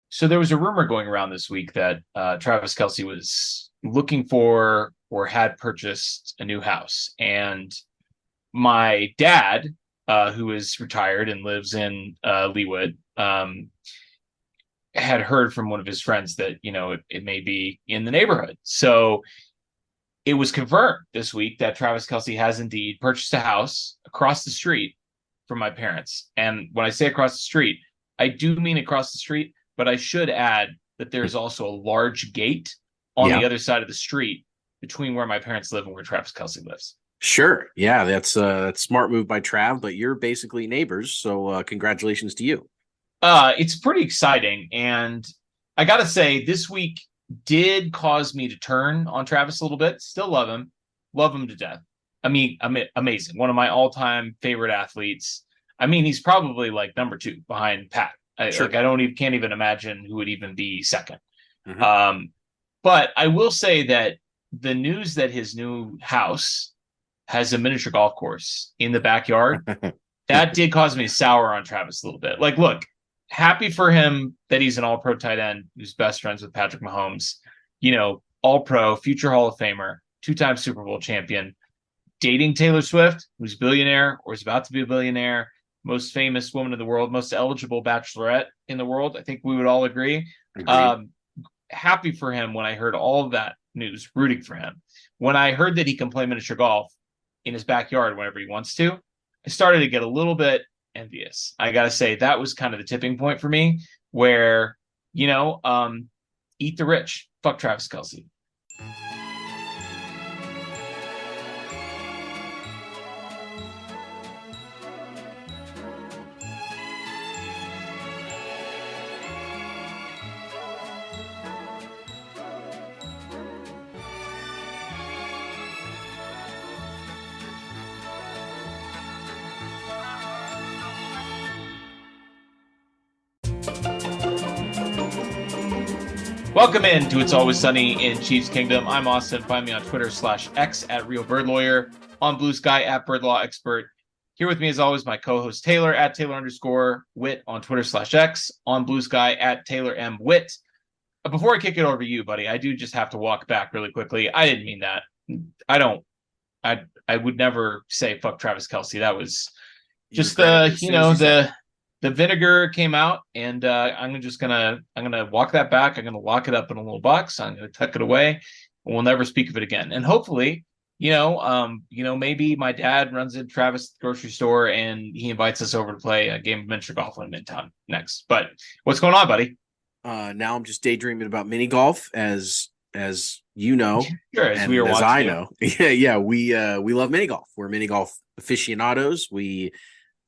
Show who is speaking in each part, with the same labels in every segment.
Speaker 1: So there was a rumor going around this week that Travis Kelce was looking for or had purchased a new house. And my dad, who is retired and lives in Leawood, had heard from one of his friends that, it may be in the neighborhood. So it was confirmed this week that Travis Kelce has indeed purchased a house across the street from my parents. And when I say across the street, I do mean across the street, but I should add that there's also a large gate on
Speaker 2: Yeah,
Speaker 1: the other side of the street between where my parents live and where Travis Kelce lives.
Speaker 2: sure. Yeah, that's smart move by Trav, but you're basically neighbors, so congratulations to you.
Speaker 1: It's pretty exciting. And I got to say, this week did cause me to turn on Travis a little bit. Still love him to death. Amazing. One of my all time favorite athletes. I mean, he's probably like number two behind Pat.
Speaker 2: Sure.
Speaker 1: I don't even can't even imagine who would even be second.
Speaker 2: Hmm.
Speaker 1: Um, but I will say that the news that his new house has a miniature golf course in the backyard, that did cause me to sour on Travis a little bit. Like, look, happy for him that he's an all pro tight end who's best friends with Patrick Mahomes, all pro, future Hall of Famer, 2 time Super Bowl champion, dating Taylor Swift, who's a billionaire or is about to be a billionaire, most famous woman in the world, most eligible bachelorette in the world. I think we would all agree.
Speaker 2: Agreed.
Speaker 1: Um, Happy for him when I heard all of that news, rooting for him. When I heard that he can play miniature golf in his backyard whenever he wants to, I started to get a little bit envious. I got to say that was kind of the tipping point for me where, you know, um, eat the rich. Fuck Travis Kelce. Welcome in to It's Always Sunny in Chiefs Kingdom. I'm Austin. Find me on Twitter/X at Real Bird Lawyer, on Blue Sky at Bird Law Expert. Here with me, as always, my co-host Taylor at Taylor_Witt on Twitter/X, on Blue Sky at Taylor M. Witt. Before I kick it over to you, buddy, I do just have to walk back really quickly. I didn't mean that. I don't. I would never say fuck Travis Kelce. That was
Speaker 2: You
Speaker 1: just
Speaker 2: regretted it as soon as you said it.
Speaker 1: the vinegar came out, and I'm gonna walk that back. I'm gonna lock it up in a little box. I'm gonna tuck it away, and we'll never speak of it again. And hopefully, maybe my dad runs into Travis at the grocery store and he invites us over to play a game of miniature golf in Midtown next. But what's going on, buddy?
Speaker 2: Now I'm just daydreaming about mini golf, as you know,
Speaker 1: Sure, as we
Speaker 2: and
Speaker 1: were
Speaker 2: as
Speaker 1: watching
Speaker 2: I
Speaker 1: you.
Speaker 2: know. Yeah. We love mini golf. We're mini golf aficionados. We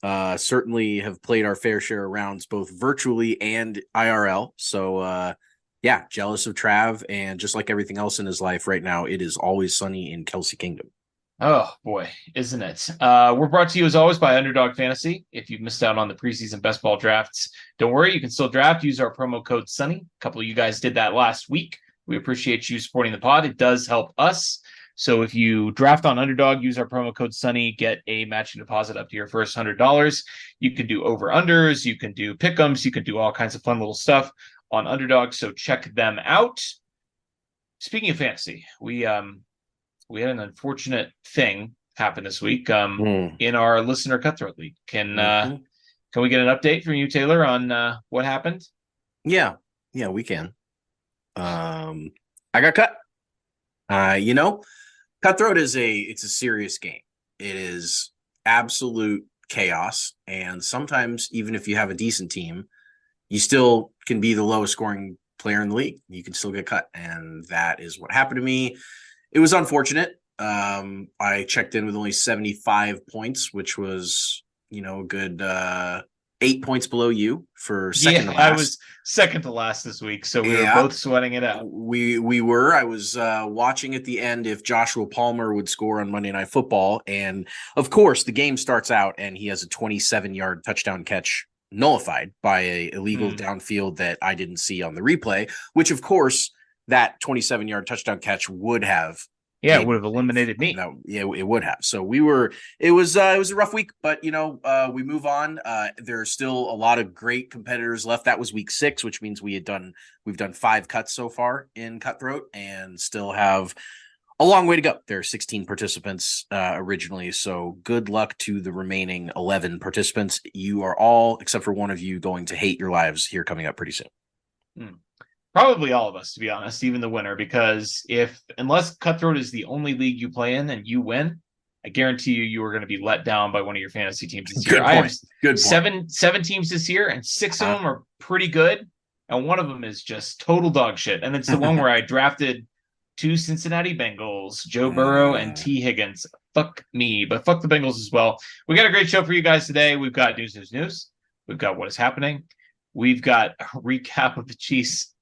Speaker 2: certainly have played our fair share of rounds, both virtually and IRL. So yeah, jealous of Trav, and just like everything else in his life right now, it is always sunny in Kelsey Kingdom.
Speaker 1: Oh boy, isn't it? We're brought to you as always by Underdog Fantasy. If you've missed out on the preseason best ball drafts, don't worry, you can still draft. Use our promo code Sunny. A couple of you guys did that last week. We appreciate you supporting the pod. It does help us. So if you draft on Underdog, use our promo code Sunny, get a matching deposit up to your first $100. You can do over unders, you can do pick'ems, you can do all kinds of fun little stuff on Underdog. So check them out. Speaking of fantasy, we had an unfortunate thing happen this week
Speaker 2: Mm.
Speaker 1: in our listener cutthroat league.
Speaker 2: Mhm.
Speaker 1: Can we get an update from you, Taylor, on what happened?
Speaker 2: Yeah, yeah, we can. I got cut. You know, Cutthroat is it's a serious game. It is absolute chaos, and sometimes even if you have a decent team, you still can be the lowest scoring player in the league. You can still get cut, and that is what happened to me. It was unfortunate. I checked in with only 75 points, which was, a good 8 points below you for second to
Speaker 1: Yeah, I
Speaker 2: last.
Speaker 1: was second to last this week, so we were
Speaker 2: Yeah,
Speaker 1: both sweating it out.
Speaker 2: we were. I was watching at the end if Joshua Palmer would score on Monday Night Football, and of course the game starts out and he has a 27-yard touchdown catch nullified by a illegal
Speaker 1: Hmm.
Speaker 2: downfield that I didn't see on the replay, which of course that 27-yard touchdown catch would have
Speaker 1: Yeah, it would have eliminated me.
Speaker 2: No, yeah, it would have. So it was a rough week, but we move on. There are still a lot of great competitors left. That was week 6, which means we've done 5 cuts so far in Cutthroat and still have a long way to go. There are 16 participants originally, so good luck to the remaining 11 participants. You are all, except for one of you, going to hate your lives here coming up pretty soon.
Speaker 1: Probably all of us, to be honest, even the winner, because unless Cutthroat is the only league you play in and you win, I guarantee you are going to be let down by one of your fantasy teams this year.
Speaker 2: Good point.
Speaker 1: I have seven teams this year, and 6 of them are pretty good, and one of them is just total dog shit. And it's the one where I drafted 2 Cincinnati Bengals, Joe Burrow and T. Higgins. Fuck me, but fuck the Bengals as well. We got a great show for you guys today. We've got news. We've got what is happening. We've got a recap of the Chiefs'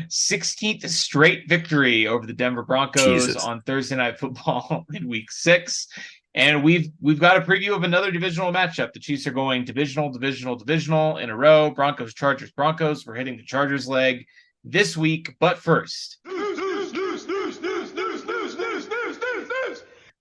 Speaker 1: 16th straight victory over the Denver Broncos on Thursday Night Football in week 6. And we've got a preview of another divisional matchup. The Chiefs are going divisional in a row. Broncos, Chargers, Broncos. We're hitting the Chargers leg this week. But first,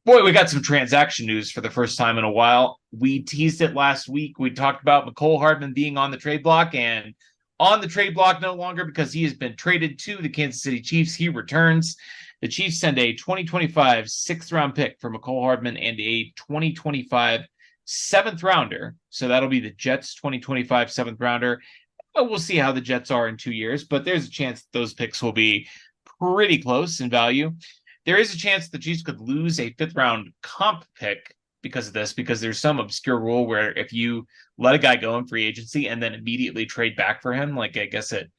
Speaker 1: boy, we got some transaction news for the first time in a while. We teased it last week. We talked about Mecole Hardman being on the trade block, and on the trade block no longer because he has been traded to the Kansas City Chiefs. He returns. The Chiefs send a 2025 6th-round pick for Mecole Hardman and a 2025 7th-rounder. So that'll be the Jets' 2025 7th-rounder. We'll see how the Jets are in 2 years, but there's a chance that those picks will be pretty close in value. There is a chance that the Chiefs could lose a 5th-round comp pick because of this, because there's some obscure rule where if you let a guy go in free agency and then immediately trade back for him, like I guess it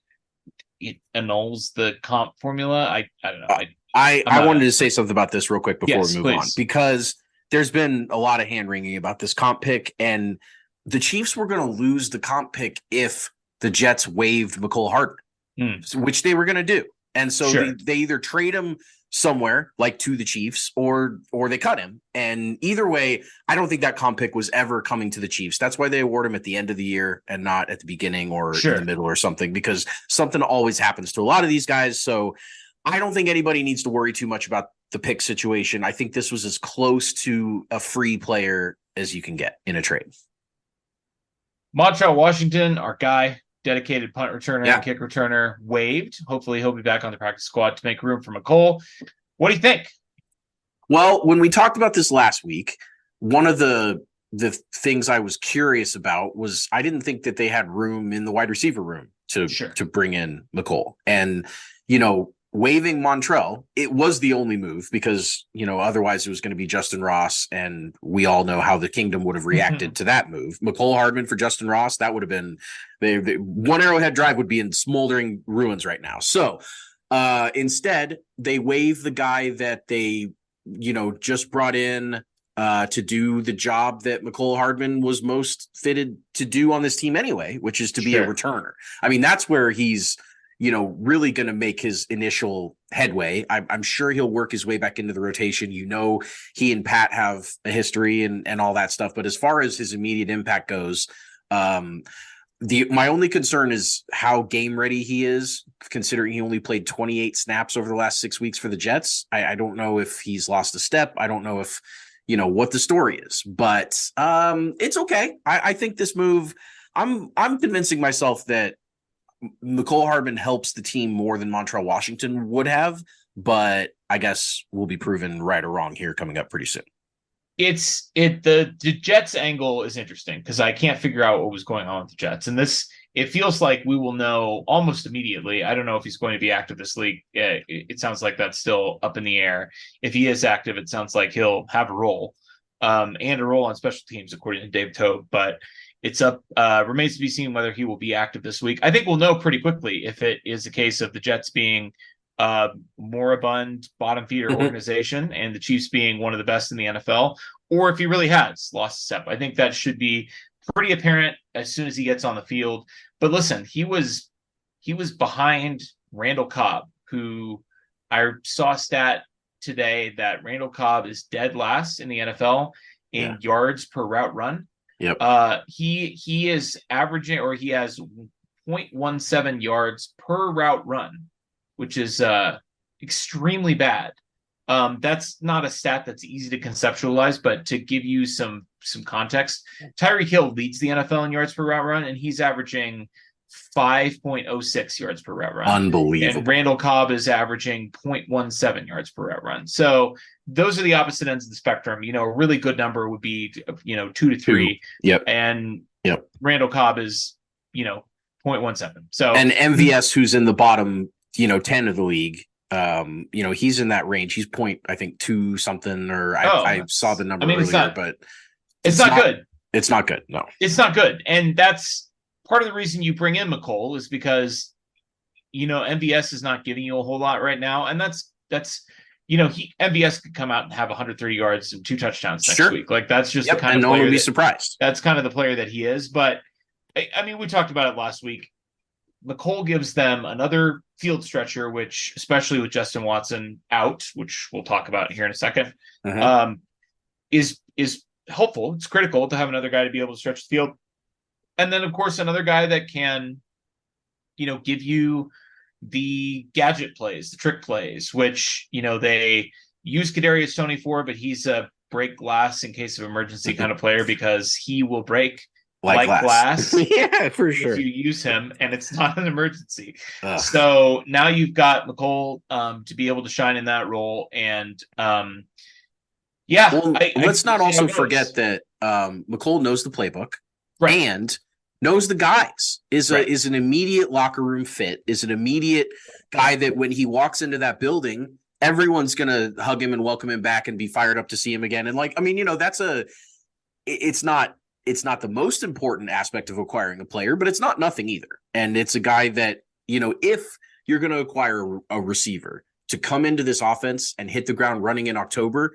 Speaker 1: annuls the comp formula. I don't know.
Speaker 2: I wanted to say something about this real quick before we move on,
Speaker 1: please.
Speaker 2: because there's been a lot of hand wringing about this comp pick, and the Chiefs were going to lose the comp pick if the Jets waived Mecole Hardman, which they were going to do. And so they either trade him somewhere like to the Chiefs or they cut him. And either way, I don't think that comp pick was ever coming to the Chiefs. That's why they award him at the end of the year and not at the beginning or in the middle or something, because something always happens to a lot of these guys. So I don't think anybody needs to worry too much about the pick situation. I think this was as close to a free player as you can get in a trade.
Speaker 1: Montreal Washington, our guy, dedicated punt returner and kick returner, waived. Hopefully he'll be back on the practice squad to make room for Mecole. What do you think?
Speaker 2: Well, when we talked about this last week, one of the things I was curious about was I didn't think that they had room in the wide receiver room to bring in Mecole. And, waiving Montreal, it was the only move because, otherwise it was going to be Justin Ross, and we all know how the Kingdom would have reacted to that move. Mecole Hardman for Justin Ross, that would have been one Arrowhead Drive would be in smoldering ruins right now. So instead, they waive the guy that they, just brought in to do the job that Mecole Hardman was most fitted to do on this team anyway, which is to be a returner. I mean, that's where he's really going to make his initial headway. I'm sure he'll work his way back into the rotation. He and Pat have a history and all that stuff. But as far as his immediate impact goes, my only concern is how game ready he is, considering he only played 28 snaps over the last 6 weeks for the Jets. I don't know if he's lost a step. I don't know if, what the story is, but it's okay. I think this move, I'm convincing myself that Mecole Hardman helps the team more than Montreal Washington would have, but I guess we'll be proven right or wrong here coming up pretty soon.
Speaker 1: The Jets angle is interesting because I can't figure out what was going on with the Jets, and it feels like we will know almost immediately. I don't know if he's going to be active this week. It sounds like that's still up in the air. If he is active, it sounds like he'll have a role, and a role on special teams, according to Dave Tobe, but it's up. Remains to be seen whether he will be active this week. I think we'll know pretty quickly if it is a case of the Jets being moribund bottom feeder organization and the Chiefs being one of the best in the NFL, or if he really has lost a step. I think that should be pretty apparent as soon as he gets on the field. But listen, he was behind Randall Cobb, who I saw a stat today that Randall Cobb is dead last in the NFL in yards per route run.
Speaker 2: Yep.
Speaker 1: He is averaging, or he has 0.17 yards per route run, which is extremely bad. That's not a stat that's easy to conceptualize, but to give you some context, Tyreek Hill leads the NFL in yards per route run, and he's averaging 5.06 yards per route run.
Speaker 2: Unbelievable.
Speaker 1: And Randall Cobb is averaging 0.17 yards per route run. So those are the opposite ends of the spectrum. A really good number would be, 2 to 3.
Speaker 2: Yep.
Speaker 1: And
Speaker 2: yep.
Speaker 1: Randall Cobb is, 0.17. So
Speaker 2: and MVS, who's in the bottom, 10 of the league, he's in that range. He's I think 2 something, or I saw the number earlier, but
Speaker 1: it's not good.
Speaker 2: It's not good. No,
Speaker 1: it's not good. And that's part of the reason you bring in Mecole, is because, MVS is not giving you a whole lot right now. And that's, MVS could come out and have 130 yards and 2 touchdowns next week. Like, that's just the kind of player. And no one would
Speaker 2: be surprised.
Speaker 1: That's kind of the player that he is. But we talked about it last week. Mecole gives them another field stretcher, which, especially with Justin Watson out, which we'll talk about here in a second, is helpful. It's critical to have another guy to be able to stretch the field. And then, of course, another guy that can, give you the gadget plays, the trick plays, which, they use Kadarius Toney for, but he's a break glass in case of emergency kind of player, because he will break like glass.
Speaker 2: Yeah, for sure.
Speaker 1: If you use him and it's not an emergency. So now you've got Mecole to be able to shine in that role. And
Speaker 2: let's not also forget that Mecole knows the playbook, and knows the guys, is an immediate locker room fit, is an immediate guy that when he walks into that building, everyone's going to hug him and welcome him back and be fired up to see him again. And it's not the most important aspect of acquiring a player, but it's not nothing either. And it's a guy that, if you're going to acquire a receiver to come into this offense and hit the ground running in October,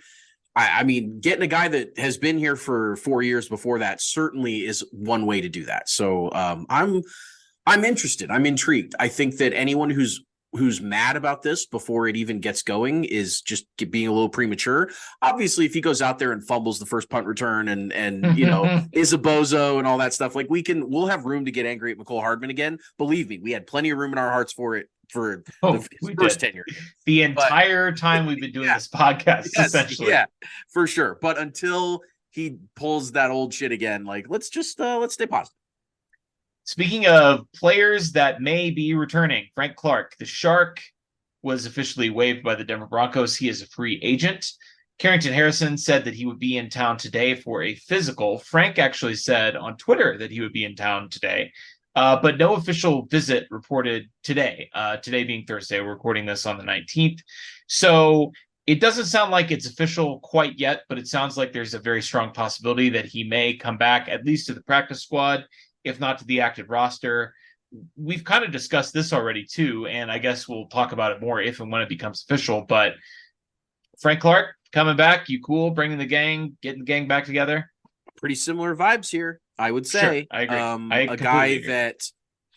Speaker 2: getting a guy that has been here for 4 years before that certainly is one way to do that. So I'm interested. I'm intrigued. I think that anyone who's mad about this before it even gets going is just being a little premature. Obviously, if he goes out there and fumbles the first punt return and is a bozo and all that stuff, like we'll have room to get angry at Mecole Hardman again. Believe me, we had plenty of room in our hearts for it for the first tenure.
Speaker 1: The entire time we've been doing this podcast, essentially.
Speaker 2: Yeah, for sure. But until he pulls that old shit again, like let's stay positive.
Speaker 1: Speaking of players that may be returning, Frank Clark, the Shark, was officially waived by the Denver Broncos. He is a free agent. Carrington Harrison said that he would be in town today for a physical. Frank actually said on Twitter that he would be in town today, but no official visit reported today. Today being Thursday, we're recording this on the 19th. So it doesn't sound like it's official quite yet, but it sounds like there's a very strong possibility that he may come back, at least to the practice squad, if not to the active roster. We've kind of discussed this already too, and I guess we'll talk about it more if and when it becomes official. But Frank Clark coming back, you cool, bringing the gang, getting the gang back together?
Speaker 2: Pretty similar vibes here, I would say.
Speaker 1: Sure, I agree.
Speaker 2: A guy that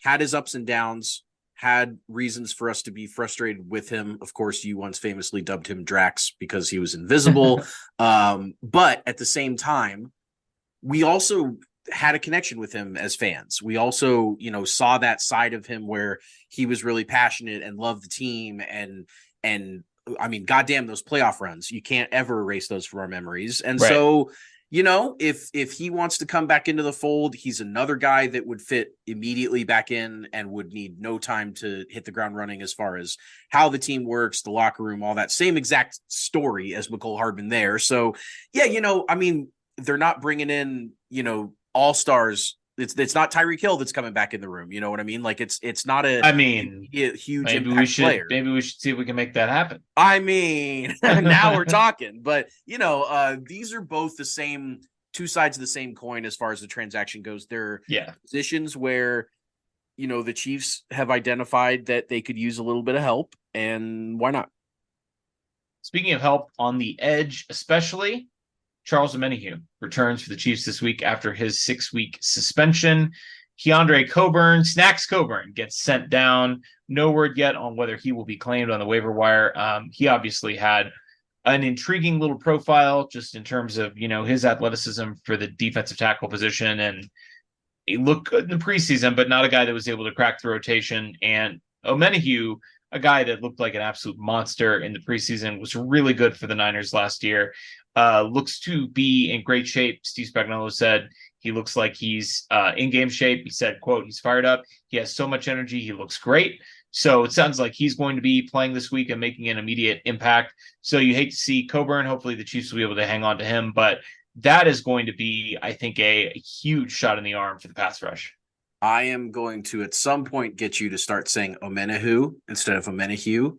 Speaker 2: had his ups and downs, had reasons for us to be frustrated with him. Of course, you once famously dubbed him Drax because he was invisible. But at the same time, we also had a connection with him as fans. We also, saw that side of him where he was really passionate and loved the team. And goddamn, those playoff runs, you can't ever erase those from our memories. And so, if he wants to come back into the fold, he's another guy that would fit immediately back in and would need no time to hit the ground running as far as how the team works, the locker room, all that same exact story as Mecole Hardman there. So yeah, they're not bringing in, all-stars. It's not Tyreek Hill that's coming back in the room. You know what I mean? Like it's not a huge impact player.
Speaker 1: Maybe we should see if we can make that happen.
Speaker 2: Now we're talking. But these are both the same, two sides of the same coin as far as the transaction goes. They're positions where the Chiefs have identified that they could use a little bit of help, and why not?
Speaker 1: Speaking of help on the edge, especially, Charles Omenihu returns for the Chiefs this week after his 6-week suspension. Keandre Coburn, Snacks Coburn, gets sent down. No word yet on whether he will be claimed on the waiver wire. He obviously had an intriguing little profile just in terms of, his athleticism for the defensive tackle position. And he looked good in the preseason, but not a guy that was able to crack the rotation. And Omenihu a guy that looked like an absolute monster in the preseason, was really good for the Niners last year. Looks to be in great shape. Steve Spagnuolo said he looks like he's in game shape. He said, quote, he's fired up. He has so much energy. He looks great. So it sounds like he's going to be playing this week and making an immediate impact. So you hate to see Coburn. Hopefully the Chiefs will be able to hang on to him. But that is going to be, I think, a huge shot in the arm for the pass rush.
Speaker 2: I am going to at some point get you to start saying Omenahu instead of Omenahu.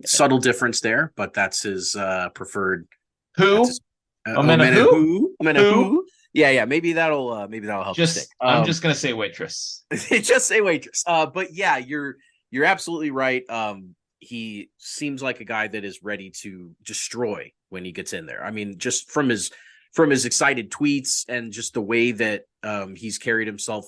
Speaker 2: Subtle difference there, but that's his preferred.
Speaker 1: Who?
Speaker 2: Omenahu. Omenahu. Yeah. Maybe that'll help.
Speaker 1: Just I'm just gonna say waitress.
Speaker 2: Just say waitress. But yeah, you're absolutely right. He seems like a guy that is ready to destroy when he gets in there. I mean, just from his excited tweets and just the way that he's carried himself,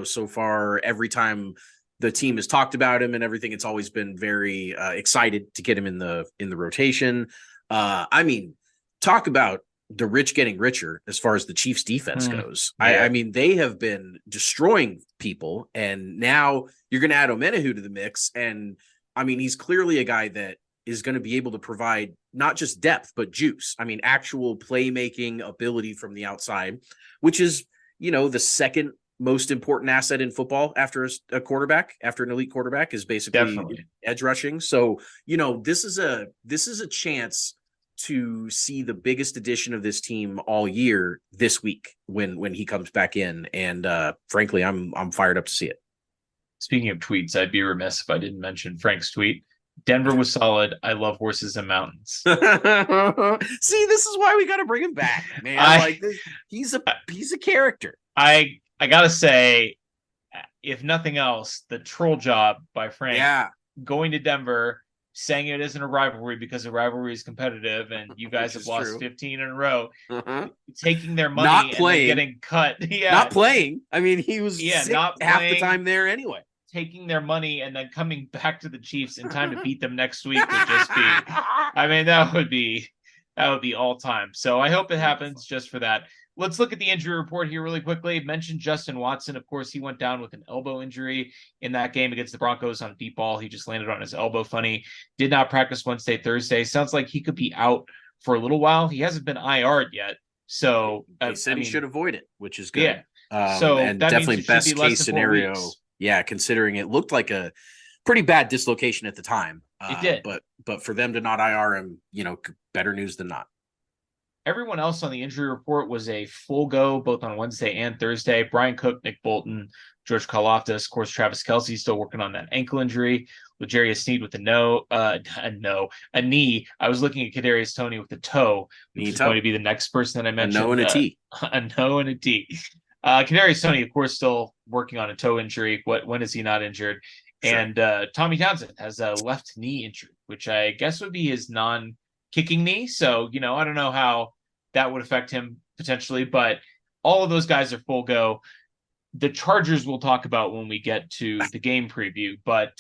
Speaker 2: so far, every time the team has talked about him and everything, it's always been very excited to get him in the rotation. I mean, talk about the rich getting richer as far as the Chiefs defense goes. Yeah. I mean, they have been destroying people, and now you're going to add Omenahu to the mix. And I mean, he's clearly a guy that is going to be able to provide not just depth, but juice. I mean, actual playmaking ability from the outside, which is, the second most important asset in football after a quarterback, after an elite quarterback, is basically
Speaker 1: Definitely
Speaker 2: edge rushing. So, this is a chance to see the biggest addition of this team all year this week when he comes back in. And frankly, I'm fired up to see it.
Speaker 1: Speaking of tweets, I'd be remiss if I didn't mention Frank's tweet. Denver was solid. I love horses and mountains.
Speaker 2: See, this is why we got to bring him back, man. He's a character.
Speaker 1: I gotta say, if nothing else, the troll job by Frank going to Denver, saying it isn't a rivalry because the rivalry is competitive and you guys have lost 15 in a row, taking their money
Speaker 2: not playing,
Speaker 1: and getting cut.
Speaker 2: Not playing. I mean, he was
Speaker 1: not
Speaker 2: half the time there anyway.
Speaker 1: Taking their money and then coming back to the Chiefs in time to beat them next week would just be, I mean, that would be all time. So I hope it happens just for that. Let's look at the injury report here really quickly. Mentioned Justin Watson. Of course, he went down with an elbow injury in that game against the Broncos on a deep ball. He just landed on his elbow funny. Did not practice Wednesday, Thursday. Sounds like he could be out for a little while. He hasn't been IR'd yet. So
Speaker 2: they said he should avoid it, which is good.
Speaker 1: Yeah. So
Speaker 2: and
Speaker 1: that
Speaker 2: definitely
Speaker 1: means
Speaker 2: best case scenario. Yeah, considering it looked like a pretty bad dislocation at the time.
Speaker 1: It did.
Speaker 2: But for them to not IR him, better news than not.
Speaker 1: Everyone else on the injury report was a full go, both on Wednesday and Thursday. Brian Cook, Nick Bolton, George Karlaftis, of course, Travis Kelce still working on that ankle injury. L'Jarius Sneed with a knee. I was looking at Kadarius Toney with the toe, which is going to be the next person that I mentioned.
Speaker 2: A no and a T.
Speaker 1: A no and a T. Kadarius Toney, of course, still working on a toe injury. When is he not injured? Sure. And Tommy Townsend has a left knee injury, which I guess would be his non-kicking knee. So, I don't know how that would affect him potentially, but all of those guys are full go. The Chargers we'll talk about when we get to the game preview, but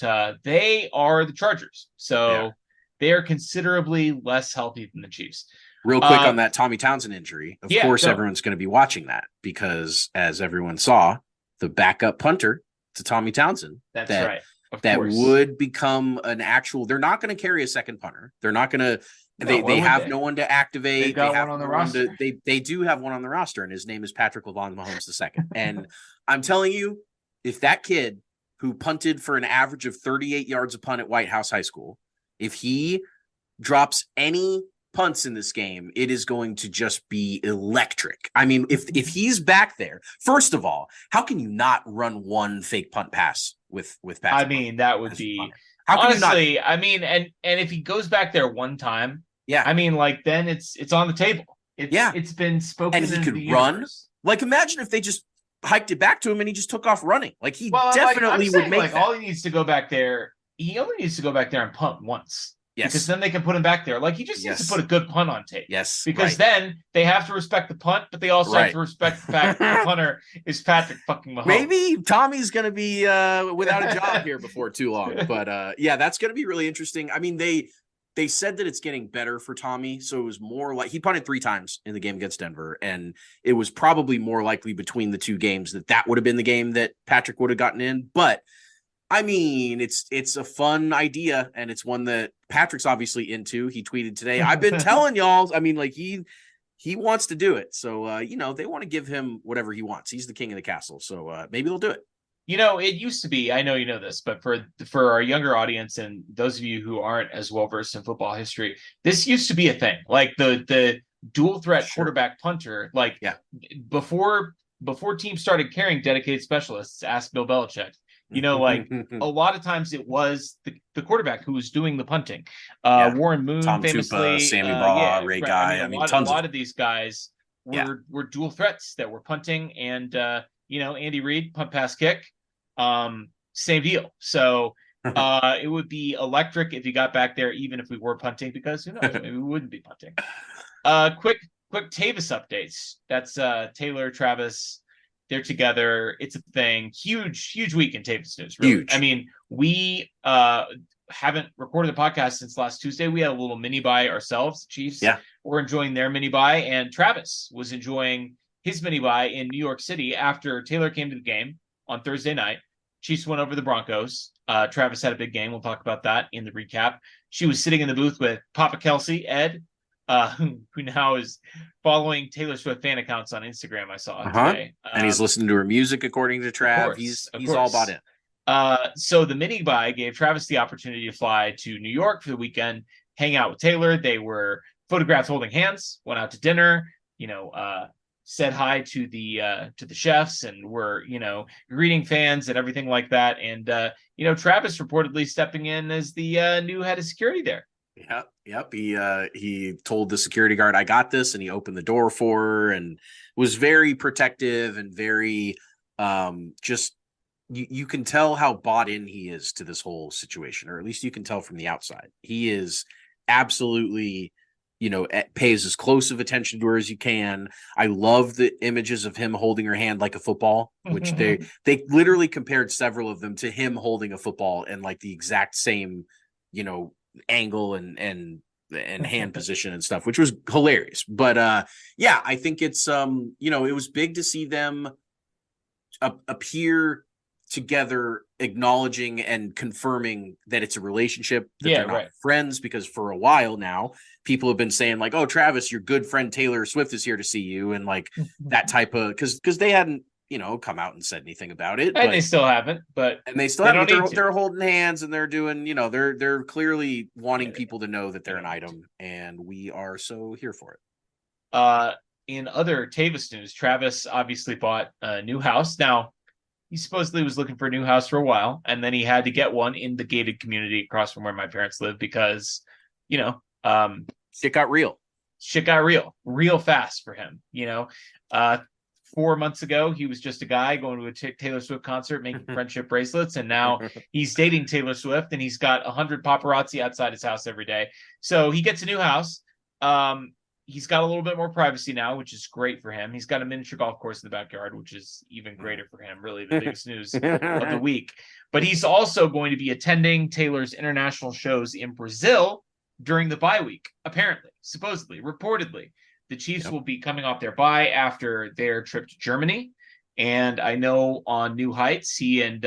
Speaker 1: they are the Chargers. So they are considerably less healthy than the Chiefs.
Speaker 2: Real quick on that Tommy Townsend injury. Of course, everyone's going to be watching that because, as everyone saw, the backup punter to Tommy Townsend.
Speaker 1: That's right.
Speaker 2: That would become an actual. They're not going to carry a second punter. They're not going to. They have no one to activate.
Speaker 1: They have one on the roster.
Speaker 2: They do have one on the roster, and his name is Patrick LeVon Mahomes II. And I'm telling you, if that kid who punted for an average of 38 yards a punt at White House High School, if he drops any punts in this game, it is going to just be electric. I mean, if he's back there, first of all, how can you not run one fake punt pass with Patrick?
Speaker 1: I mean, that would be honestly. I mean, and if he goes back there one time, I mean, then it's on the table. It's been spoken,
Speaker 2: and he could run. Like, imagine if they just hiked it back to him and he just took off running. Like, he definitely would make that.
Speaker 1: All he needs to go back there. He only needs to go back there and punt once.
Speaker 2: Yes.
Speaker 1: Because then they can put him back there. Like, he just needs to put a good punt on tape.
Speaker 2: Yes.
Speaker 1: Because then they have to respect the punt, but they also have to respect the fact that the punter is Patrick fucking Mahomes.
Speaker 2: Maybe Tommy's going to be without a job here before too long. But that's going to be really interesting. I mean, they said that it's getting better for Tommy. So it was more like he punted 3 times in the game against Denver. And it was probably more likely between the two games that would have been the game that Patrick would have gotten in. But I mean, it's a fun idea, and it's one that Patrick's obviously into. He tweeted today, "I've been telling y'all." I mean, like he wants to do it. So they want to give him whatever he wants. He's the king of the castle. So maybe they'll do it.
Speaker 1: It used to be, I know you know this, but for our younger audience and those of you who aren't as well versed in football history, this used to be a thing. Like the dual threat quarterback punter, like before teams started carrying dedicated specialists, ask Bill Belichick. Like a lot of times it was the quarterback who was doing the punting. Warren Moon
Speaker 2: Tom
Speaker 1: famously,
Speaker 2: Tupa, Sammy Baugh, Ray
Speaker 1: right.
Speaker 2: Guy.
Speaker 1: A lot of these guys were dual threats that were punting, and Andy Reid, punt pass kick, same deal. So it would be electric if you got back there, even if we were punting, because who knows, maybe we wouldn't be punting. Quick Tavis updates. That's Taylor, Travis. They're together. It's a thing. Huge week in Tavis news. Really.
Speaker 2: Huge.
Speaker 1: I mean, we haven't recorded the podcast since last Tuesday. We had a little mini bye ourselves. Chiefs were enjoying their mini bye, and Travis was enjoying his mini bye in New York City after Taylor came to the game on Thursday night. Chiefs went over the Broncos. Travis had a big game. We'll talk about that in the recap. She was sitting in the booth with Papa Kelsey, Ed, who now is following Taylor Swift fan accounts on Instagram. I saw today,
Speaker 2: and he's listening to her music. According to Trav, he's all bought in.
Speaker 1: So the mini bye gave Travis the opportunity to fly to New York for the weekend, hang out with Taylor. They were photographed holding hands, went out to dinner. Said hi to the chefs, and were greeting fans and everything like that. And Travis reportedly stepping in as the new head of security there.
Speaker 2: Yep. He told the security guard, "I got this," and he opened the door for her and was very protective and very just you can tell how bought in he is to this whole situation, or at least you can tell from the outside. He is absolutely, pays as close of attention to her as you can. I love the images of him holding her hand like a football, which they literally compared several of them to him holding a football and like the exact same, angle and hand position and stuff, which was hilarious. But I think it's it was big to see them appear together, acknowledging and confirming that it's a relationship, that they're not friends, because for a while now people have been saying like, "Oh, Travis, your good friend Taylor Swift is here to see you," and like that type of, because they hadn't come out and said anything about it,
Speaker 1: and they still haven't, but
Speaker 2: they're holding hands and they're doing, they're clearly wanting people to know that they're an item, and we are so here for it.
Speaker 1: In other Tavis news, Travis obviously bought a new house. Now, he supposedly was looking for a new house for a while, and then he had to get one in the gated community across from where my parents live because,
Speaker 2: shit got real.
Speaker 1: Shit got real fast for him. 4 months ago, he was just a guy going to a Taylor Swift concert, making friendship bracelets, and now he's dating Taylor Swift, and he's got 100 paparazzi outside his house every day. So he gets a new house. He's got a little bit more privacy now, which is great for him. He's got a miniature golf course in the backyard, which is even greater for him. Really, the biggest news of the week. But he's also going to be attending Taylor's international shows in Brazil during the bye week, apparently, supposedly, reportedly. The Chiefs will be coming off their bye after their trip to Germany. And I know on New Heights, he and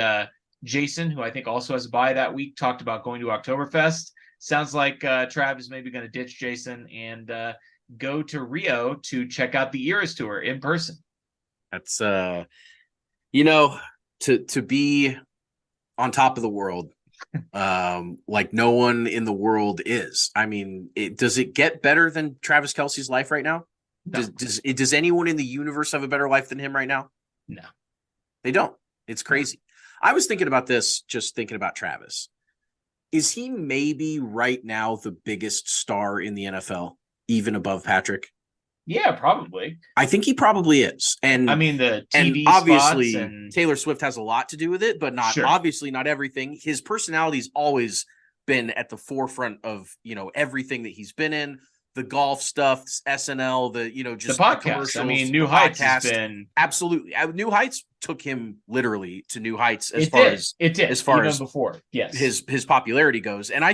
Speaker 1: Jason, who I think also has a bye that week, talked about going to Oktoberfest. Sounds like Trav is maybe going to ditch Jason and go to Rio to check out the Eras tour in person.
Speaker 2: That's to be on top of the world, like no one in the world is. I mean, does it get better than Travis Kelce's life right now? No. Does anyone in the universe have a better life than him right now?
Speaker 1: No,
Speaker 2: they don't. It's crazy. I was thinking about this, just thinking about Travis. Is he maybe right now the biggest star in the NFL, even above Patrick?
Speaker 1: Yeah, probably.
Speaker 2: I think he probably is. And
Speaker 1: I mean, the TV
Speaker 2: and obviously
Speaker 1: spots and
Speaker 2: Taylor Swift has a lot to do with it, but obviously not everything. His personality's always been at the forefront of, everything that he's been in. The golf stuff, SNL, just
Speaker 1: the podcast. I mean, New Heights has been
Speaker 2: absolutely. New Heights took him literally to new heights as
Speaker 1: far as before. Yes,
Speaker 2: his popularity goes. And I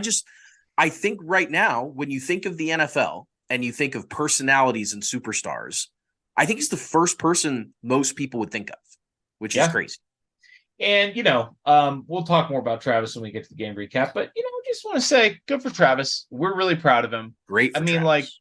Speaker 2: think right now, when you think of the NFL and you think of personalities and superstars, I think he's the first person most people would think of, which is crazy.
Speaker 1: And, we'll talk more about Travis when we get to the game recap. But, just want to say good for Travis. We're really proud of him.
Speaker 2: Great
Speaker 1: I
Speaker 2: for
Speaker 1: mean,
Speaker 2: Travis.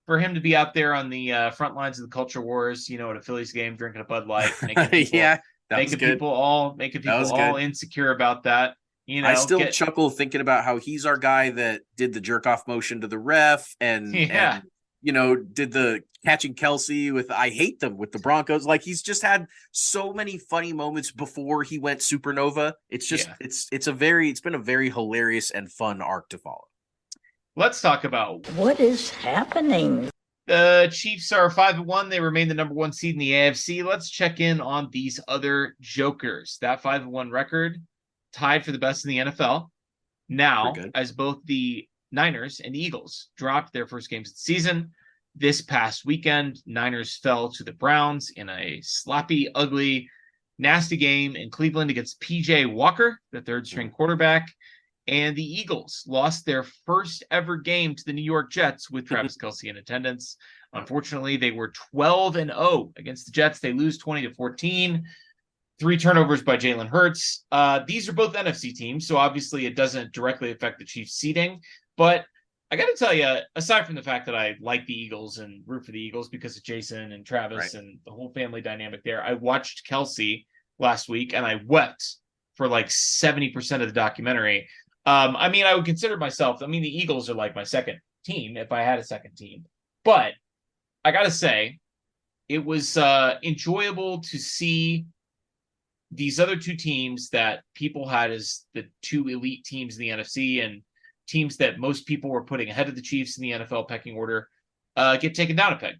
Speaker 1: for him to be out there on the front lines of the culture wars, at a Phillies game, drinking a Bud Light, making people,
Speaker 2: Yeah, that was
Speaker 1: making
Speaker 2: good.
Speaker 1: people all, making
Speaker 2: That
Speaker 1: people
Speaker 2: was
Speaker 1: all
Speaker 2: good.
Speaker 1: insecure about that.
Speaker 2: I still
Speaker 1: Get
Speaker 2: chuckle thinking about how he's our guy that did the jerk off motion to the ref
Speaker 1: yeah,
Speaker 2: did the catching Kelsey with I hate them with the Broncos. Like he's just had so many funny moments before he went supernova. It's just
Speaker 1: yeah.
Speaker 2: it's been a very hilarious and fun arc to follow.
Speaker 1: Let's talk about
Speaker 3: what is happening.
Speaker 1: The Chiefs are 5-1. They remain the number one seed in the AFC. Let's check in on these other jokers. That 5-1 record tied for the best in the NFL. Now, as both the Niners and the Eagles dropped their first games of the season, this past weekend, Niners fell to the Browns in a sloppy, ugly, nasty game in Cleveland against PJ Walker, the third string quarterback. And the Eagles lost their first ever game to the New York Jets with Travis Kelce in attendance. Unfortunately, they were 12-0 against the Jets. They lose 20-14. 3 turnovers by Jalen Hurts. These are both NFC teams, so obviously it doesn't directly affect the Chiefs' seeding. But I got to tell you, aside from the fact that I like the Eagles and root for the Eagles because of Jason and Travis and the whole family dynamic there, I watched Kelce last week and I wept for like 70% of the documentary. I would consider myself, the Eagles are like my second team if I had a second team. But I got to say, it was enjoyable to see these other two teams that people had as the two elite teams in the NFC and teams that most people were putting ahead of the Chiefs in the NFL pecking order get taken down a peg.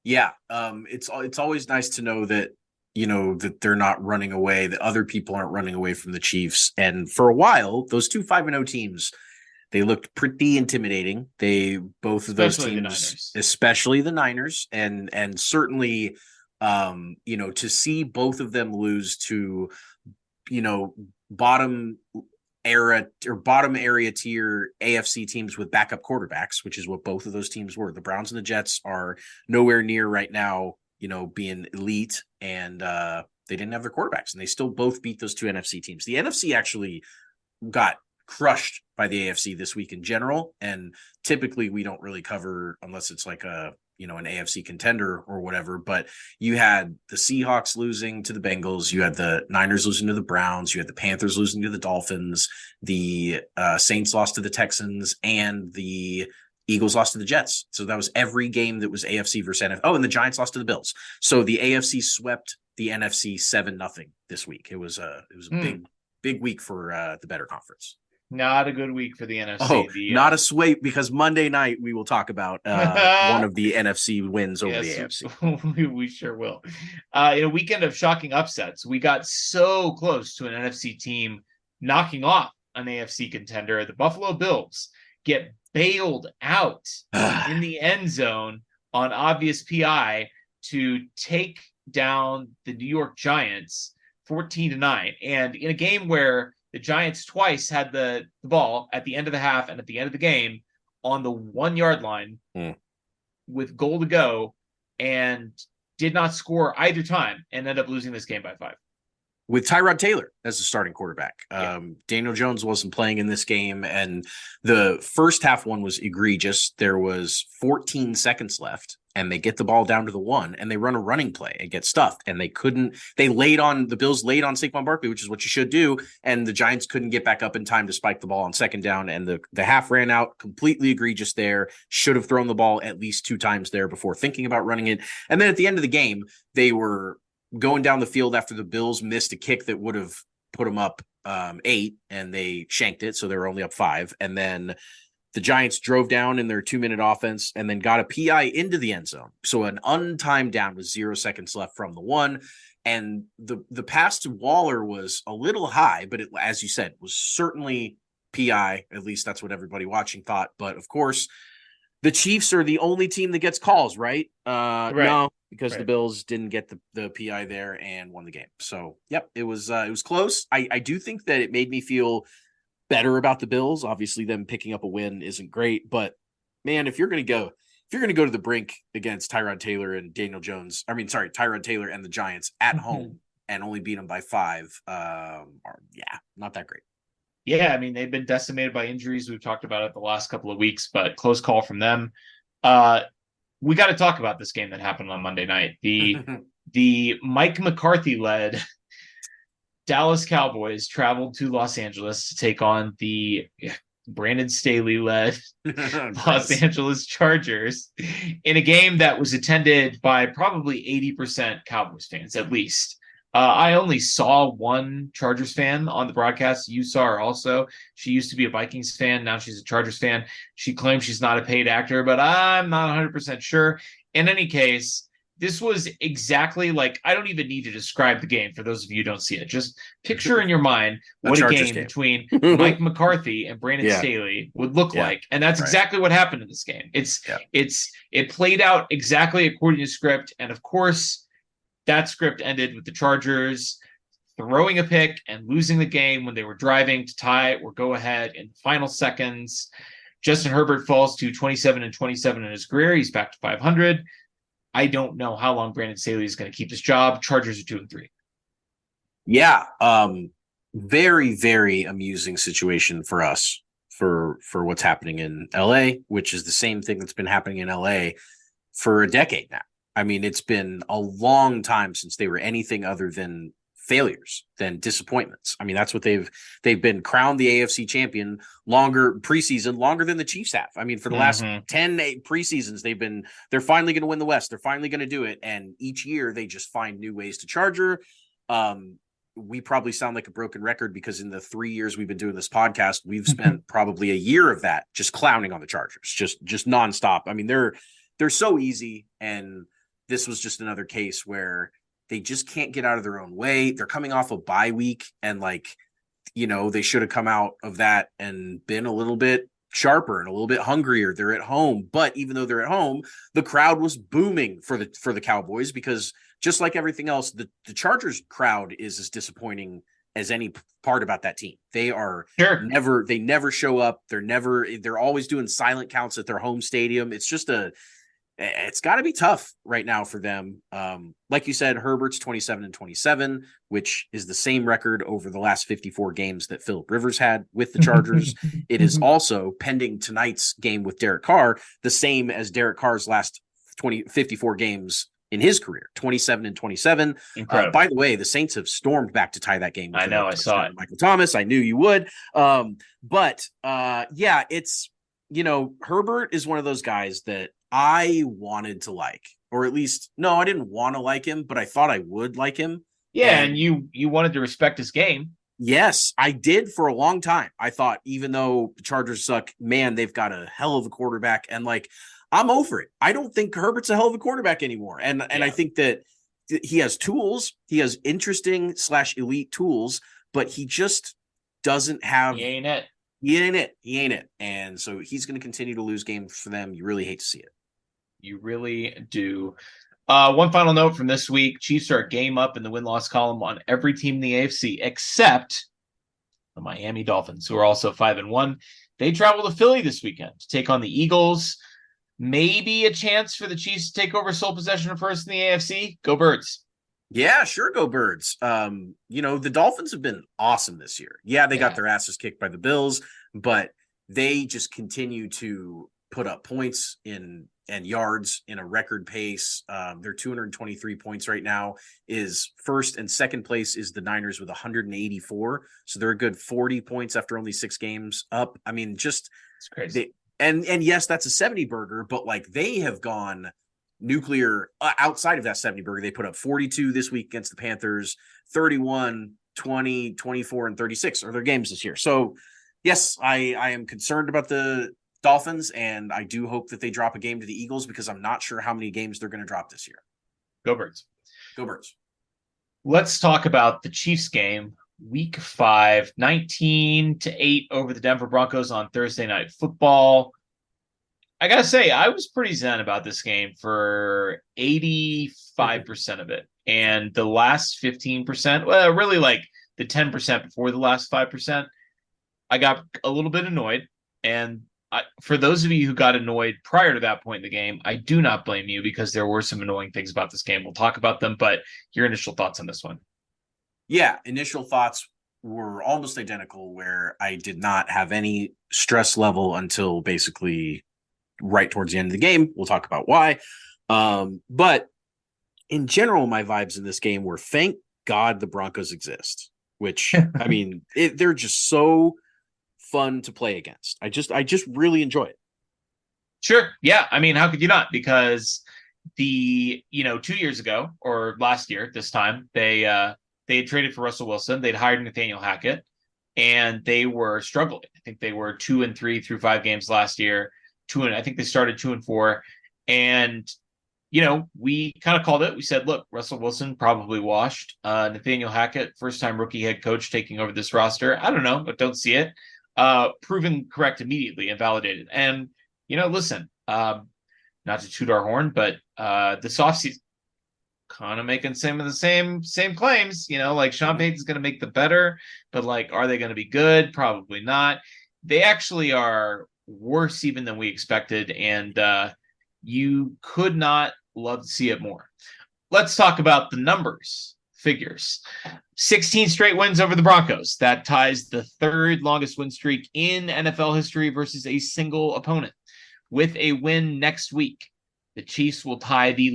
Speaker 2: Yeah, it's always nice to know that that they're not running away, that other people aren't running away from the Chiefs. And for a while, those two 5-0 teams, they looked pretty intimidating. Both of those teams, especially the Niners, and certainly, to see both of them lose to, bottom area tier AFC teams with backup quarterbacks, which is what both of those teams were. The Browns and the Jets are nowhere near right now, being elite, and they didn't have their quarterbacks, and they still both beat those two NFC teams. The NFC actually got crushed by the AFC this week in general, and typically we don't really cover unless it's like an AFC contender or whatever. But you had the Seahawks losing to the Bengals, you had the Niners losing to the Browns, you had the Panthers losing to the Dolphins, the Saints lost to the Texans, and the Eagles lost to the Jets. So that was every game that was AFC versus NFC. Oh, and the Giants lost to the Bills. So the AFC swept the NFC 7-0 this week. It was a big week for the better conference.
Speaker 1: Not a good week for the NFC.
Speaker 2: Oh, not a sweep, because Monday night we will talk about one of the NFC wins over the AFC.
Speaker 1: We sure will. In a weekend of shocking upsets, we got so close to an NFC team knocking off an AFC contender. The Buffalo Bills get bailed out in the end zone on obvious PI to take down the New York Giants 14-9. And in a game where the Giants twice had the ball at the end of the half and at the end of the game on the 1 yard line with goal to go, and did not score either time and ended up losing this game by 5.
Speaker 2: With Tyrod Taylor as the starting quarterback. Daniel Jones wasn't playing in this game, and the first half one was egregious. There was 14 seconds left, and they get the ball down to the 1, and they run a running play and get stuffed, and the Bills laid on Saquon Barkley, which is what you should do, and the Giants couldn't get back up in time to spike the ball on second down, and the half ran out. Completely egregious there. Should have thrown the ball at least 2 times there before thinking about running it. And then at the end of the game, they were going down the field after the Bills missed a kick that would have put them up 8, and they shanked it, so they were only up 5. And then the Giants drove down in their 2-minute offense and then got a PI into the end zone. So an untimed down with 0 seconds left from the 1. And the pass to Waller was a little high, but it, as you said, was certainly PI. At least that's what everybody watching thought. But of course, the Chiefs are the only team that gets calls, right? No, because the Bills didn't get the PI there and won the game. So, yep, it was close. I do think that it made me feel better about the Bills. Obviously, them picking up a win isn't great, but man, if you're going to go to the brink against Tyrod Taylor and Daniel Jones, Tyrod Taylor and the Giants at home and only beat them by 5 not that great.
Speaker 1: Yeah, I mean, they've been decimated by injuries. We've talked about it the last couple of weeks, but close call from them. We got to talk about this game that happened on Monday night. The Mike McCarthy led Dallas Cowboys traveled to Los Angeles to take on the Brandon Staley led Los Angeles Chargers in a game that was attended by probably 80% Cowboys fans, at least. I only saw one Chargers fan on the broadcast. You saw her also. She used to be a Vikings fan. Now she's a Chargers fan. She claims she's not a paid actor, but I'm not 100% sure. In any case, this was exactly like, I don't even need to describe the game for those of you who don't see it. Just picture in your mind what a game between Mike McCarthy and Brandon Staley would look like. And that's exactly what happened in this game. It played out exactly according to script. And of course, that script ended with the Chargers throwing a pick and losing the game when they were driving to tie it or go ahead in the final seconds. Justin Herbert falls to 27-27 in his career. He's back to 500. I don't know how long Brandon Staley is going to keep this job. Chargers are 2-3.
Speaker 2: Yeah. Very, very amusing situation for us for what's happening in LA, which is the same thing that's been happening in LA for a decade now. I mean, it's been a long time since they were anything other than failures, than disappointments. I mean, that's what they've been crowned the AFC champion longer than the Chiefs have. I mean, for the last 10 preseasons, they're finally going to win the West. They're finally going to do it. And each year they just find new ways to charge her. We probably sound like a broken record because in the 3 years we've been doing this podcast, we've spent probably a year of that just clowning on the Chargers, just nonstop. I mean, they're so easy. And this was just another case where they just can't get out of their own way. They're coming off a bye week and they should have come out of that and been a little bit sharper and a little bit hungrier. They're at home, but even though they're at home, the crowd was booming for the Cowboys because just like everything else, the Chargers crowd is as disappointing as any part about that team. They are they never show up. They're always doing silent counts at their home stadium. It's got to be tough right now for them. Like you said, Herbert's 27-27, which is the same record over the last 54 games that Phillip Rivers had with the Chargers. It is also, pending tonight's game with Derek Carr, the same as Derek Carr's last 54 games in his career, 27-27. By the way, the Saints have stormed back to tie that game.
Speaker 1: I know, I saw it.
Speaker 2: Michael Thomas, I knew you would. It's, Herbert is one of those guys that I wanted to like, or at least, no, I didn't want to like him, but I thought I would like him.
Speaker 1: Yeah, and you wanted to respect his game.
Speaker 2: Yes, I did for a long time. I thought, even though the Chargers suck, man, they've got a hell of a quarterback. And I'm over it. I don't think Herbert's a hell of a quarterback anymore. And I think that he has tools. He has interesting / elite tools, but he just doesn't have.
Speaker 1: He ain't it.
Speaker 2: He ain't it. And so he's going to continue to lose games for them. You really hate to see it.
Speaker 1: You really do. One final note from this week. Chiefs are a game up in the win-loss column on every team in the AFC except the Miami Dolphins, who are also 5-1. They travel to Philly this weekend to take on the Eagles. Maybe a chance for the Chiefs to take over sole possession of first in the AFC. Go Birds.
Speaker 2: Yeah, sure. Go Birds. The Dolphins have been awesome this year. Yeah, they got their asses kicked by the Bills, but they just continue to put up points and yards in a record pace. They're 223 points right now. Is first and second place is the Niners with 184. So they're a good 40 points after only 6 games up. I mean, just
Speaker 1: it's crazy.
Speaker 2: And yes, that's a 70 burger, but they have gone nuclear outside of that 70 burger. They put up 42 this week against the Panthers, 31, 20, 24, and 36 are their games this year. So yes, I am concerned about the Dolphins, and I do hope that they drop a game to the Eagles because I'm not sure how many games they're going to drop this year.
Speaker 1: Go Birds.
Speaker 2: Go Birds.
Speaker 1: Let's talk about the Chiefs game. Week 5, 19-8 over the Denver Broncos on Thursday Night Football. I got to say, I was pretty zen about this game for 85% of it. And the last 15%, well, really the 10% before the last 5%, I got a little bit annoyed. And for those of you who got annoyed prior to that point in the game, I do not blame you because there were some annoying things about this game. We'll talk about them, but your initial thoughts on this one.
Speaker 2: Yeah, initial thoughts were almost identical, where I did not have any stress level until basically right towards the end of the game. We'll talk about why. But in general, my vibes in this game were, thank God the Broncos exist, which, I mean, they're just so fun to play against. I just really enjoy it.
Speaker 1: Sure. Yeah. I mean, how could you not? Because 2 years ago or last year, this time, they had traded for Russell Wilson. They'd hired Nathaniel Hackett, and they were struggling. I think they were 2-3 through 5 games last year. I think they started 2-4. And, we kind of called it. We said, look, Russell Wilson probably washed. Nathaniel Hackett, first-time rookie head coach taking over this roster. I don't know, but don't see it. Proven correct immediately and validated. And, listen, not to toot our horn, but this offseason, kind of making some of the same claims, like Sean Payton's going to make the better, but like, are they going to be good? Probably not. They actually are worse even than we expected. And you could not love to see it more. Let's talk about the figures. 16 straight wins over the Broncos. That ties the third longest win streak in NFL history versus a single opponent. With a win next week, the Chiefs will tie the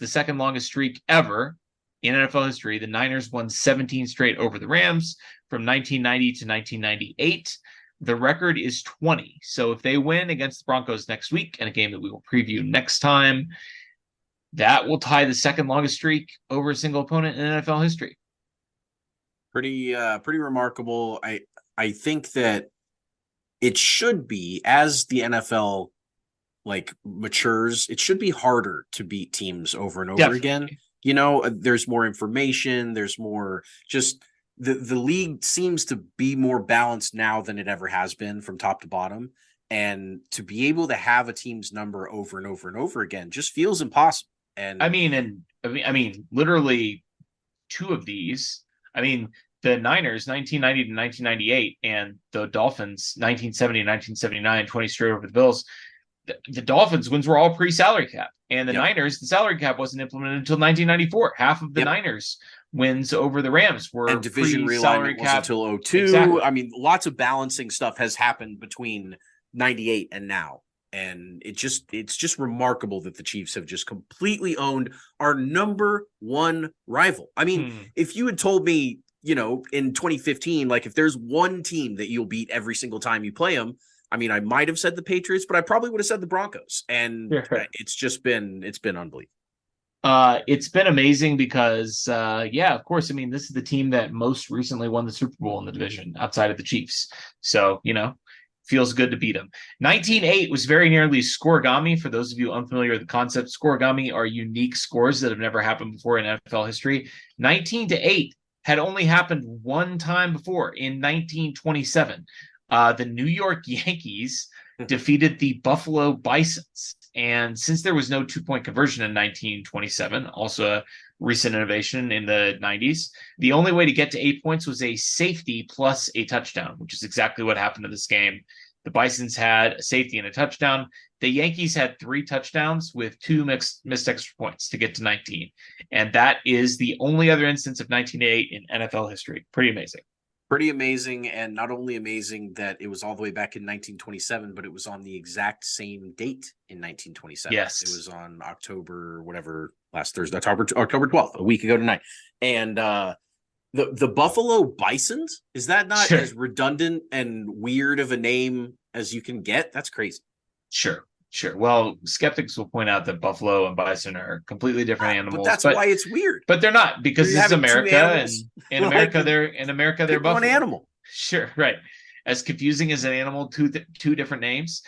Speaker 1: second longest streak ever in NFL history. The Niners won 17 straight over the Rams from 1990 to 1998. The record is 20. So if they win against the Broncos next week, in a game that we will preview next time, that will tie the second longest streak over a single opponent in NFL history.
Speaker 2: Pretty remarkable. I think that it should be, as the NFL matures, it should be harder to beat teams over and over
Speaker 1: Definitely.
Speaker 2: again. There's more information, there's more, just the league seems to be more balanced now than it ever has been from top to bottom. And to be able to have a team's number over and over and over again just feels impossible. And
Speaker 1: I mean, literally two of these. I mean, the Niners 1990 to 1998 and the Dolphins 1970 and 1979, 20 straight over the Bills. The Dolphins wins were all pre-salary cap, and the Niners, the salary cap wasn't implemented until 1994. Half of the Niners wins over the Rams were,
Speaker 2: and division realignment was until 2002.
Speaker 1: Exactly.
Speaker 2: I mean, lots of balancing stuff has happened between 98 and now. And it's just remarkable that the Chiefs have just completely owned our number one rival. I mean, if you had told me, in 2015, like, if there's one team that you'll beat every single time you play them, I mean, I might have said the Patriots, but I probably would have said the Broncos. And it's been unbelievable.
Speaker 1: It's been amazing because, of course, I mean, this is the team that most recently won the Super Bowl in the division outside of the Chiefs. So, feels good to beat them. 19-8 was very nearly scoregami. For those of you unfamiliar with the concept, scoregami are unique scores that have never happened before in NFL history. 19-8 had only happened one time before, in 1927. The New York Yankees defeated the Buffalo Bisons. And since there was no 2-point conversion in 1927, also a recent innovation in the 90s, the only way to get to 8 points was a safety plus a touchdown, which is exactly what happened in this game. The Bisons had a safety and a touchdown. The Yankees had 3 touchdowns with 2 missed extra points to get to 19. And that is the only other instance of 19-8 in NFL history. Pretty amazing.
Speaker 2: Pretty amazing, and not only amazing that it was all the way back in 1927, but it was on the exact same date in 1927.
Speaker 1: Yes.
Speaker 2: It was on October 12th, a week ago tonight. And the Buffalo Bisons, is that not as redundant and weird of a name as you can get? That's crazy.
Speaker 1: Sure. Well, skeptics will point out that buffalo and bison are completely different animals.
Speaker 2: But that's why it's weird.
Speaker 1: But they're not, because this is America, and in America they're buffalo.
Speaker 2: One animal.
Speaker 1: Sure, right. As confusing as an animal, two different names.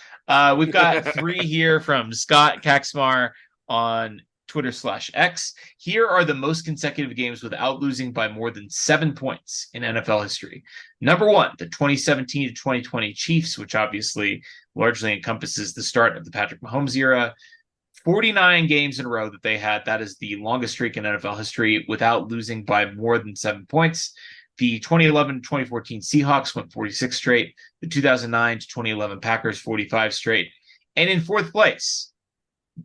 Speaker 1: We've got 3 here from Scott Kaxmar on Twitter/X. Here are the most consecutive games without losing by more than 7 points in NFL history. Number 1, the 2017 to 2020 Chiefs, which obviously largely encompasses the start of the Patrick Mahomes era. 49 games in a row that they had. That is the longest streak in NFL history without losing by more than 7 points. The 2011-2014 Seahawks went 46 straight. The 2009 to 2011 Packers, 45 straight. And in fourth place,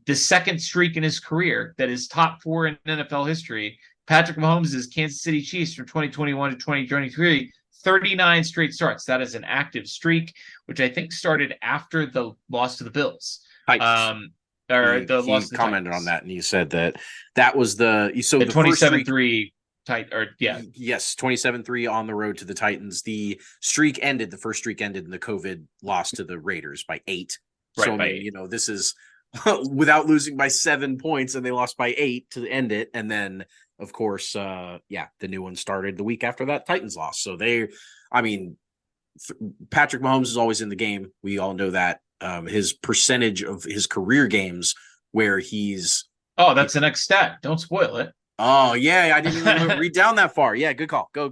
Speaker 1: the second streak in his career that is top 4 in NFL history, Patrick Mahomes' Kansas City Chiefs from 2021 to 2023, 39 straight starts. That is an active streak, which I think started after the loss to the Bills.
Speaker 2: Titans.
Speaker 1: Or
Speaker 2: he,
Speaker 1: the
Speaker 2: he
Speaker 1: loss to the
Speaker 2: commented
Speaker 1: Titans.
Speaker 2: on that, and he said that was the
Speaker 1: 27-3
Speaker 2: Yes, 27-3 on the road to the Titans. The first streak ended, and the COVID loss to the Raiders by 8.
Speaker 1: Right,
Speaker 2: so,
Speaker 1: by
Speaker 2: 8. This is without losing by 7 points, and they lost by 8 to end it. And then, of course, the new one started the week after that Titans loss. So Patrick Mahomes is always in the game. We all know that. His percentage of his career games where he's...
Speaker 1: Oh, that's the next stat. Don't spoil it.
Speaker 2: Oh, yeah, I didn't even read down that far. Yeah, good call. Go.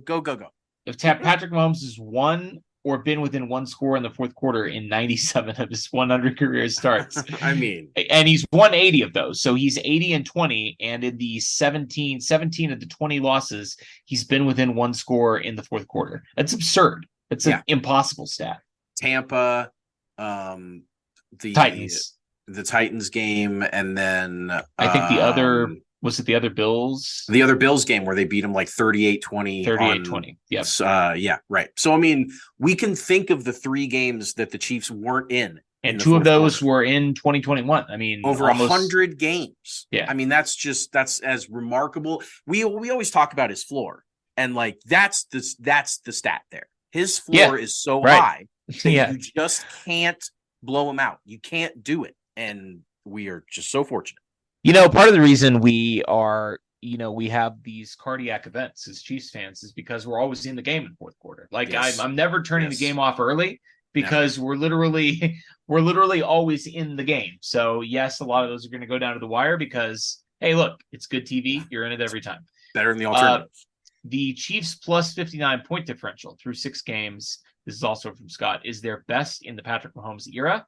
Speaker 1: If Patrick Mahomes has won or been within one score in the fourth quarter in 97 of his 100 career starts. And he's won 80 of those. So he's 80-20, and in the 17 of the 20 losses, he's been within one score in the fourth quarter. That's absurd. It's an impossible stat.
Speaker 2: Tampa, the Titans game, and then
Speaker 1: I think the other was it the other Bills?
Speaker 2: The other Bills game where they beat them like 38-20.
Speaker 1: 38-20.
Speaker 2: Yep. Right. So we can think of the 3 games that the Chiefs weren't in.
Speaker 1: And 2 of those were in 2021.
Speaker 2: Over 100 games.
Speaker 1: Yeah.
Speaker 2: That's as remarkable. We always talk about his floor, and that's the stat there. His floor is so high that you just can't blow him out. You can't do it. And we are just so fortunate.
Speaker 1: Part of the reason we are, we have these cardiac events as Chiefs fans is because we're always in the game in fourth quarter. I'm never turning the game off early because we're literally always in the game. So yes, a lot of those are going to go down to the wire because, hey, look, it's good TV. You're in it every time.
Speaker 2: Better than the alternative.
Speaker 1: The Chiefs plus 59 point differential through 6 games. This is also from Scott, is their best in the Patrick Mahomes era.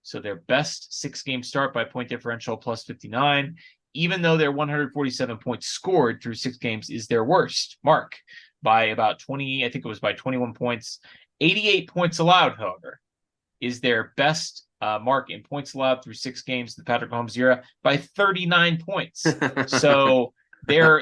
Speaker 1: So their best 6-game start by point differential plus 59, even though their 147 points scored through 6 games is their worst mark by about 20. I think it was by 21 points. 88 points allowed, however, is their best mark in points allowed through 6 games in the Patrick Mahomes era by 39 points. So they're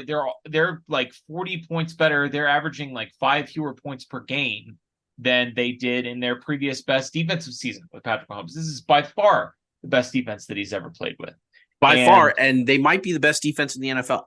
Speaker 1: like 40 points better. They're averaging like 5 fewer points per game than they did in their previous best defensive season with Patrick Mahomes. This is by far the best defense that he's ever played with.
Speaker 2: By far, and they might be the best defense in the NFL.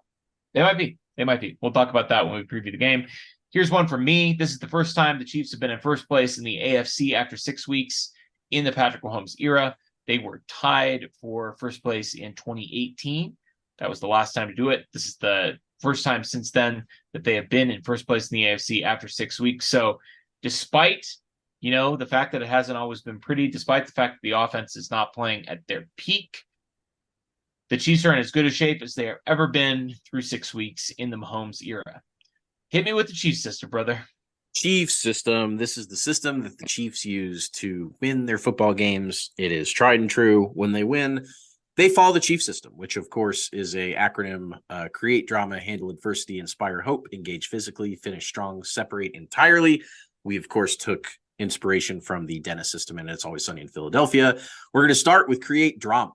Speaker 1: They might be. We'll talk about that when we preview the game. Here's one for me. This is the first time the Chiefs have been in first place in the AFC after 6 weeks in the Patrick Mahomes era. They were tied for first place in 2018. That was the last time to do it. This is the first time since then that they have been in first place in the AFC after 6 weeks. So despite, the fact that it hasn't always been pretty, despite the fact that the offense is not playing at their peak, the Chiefs are in as good a shape as they have ever been through 6 weeks in the Mahomes era. Hit me with the Chiefs system, brother.
Speaker 2: Chiefs system. This is the system that the Chiefs use to win their football games. It is tried and true. When they win, they follow the Chiefs system, which of course is a acronym: create drama, handle adversity, inspire hope, engage physically, finish strong, separate entirely. We, of course, took inspiration from the Dennis system, and It's Always Sunny in Philadelphia. We're going to start with create drama.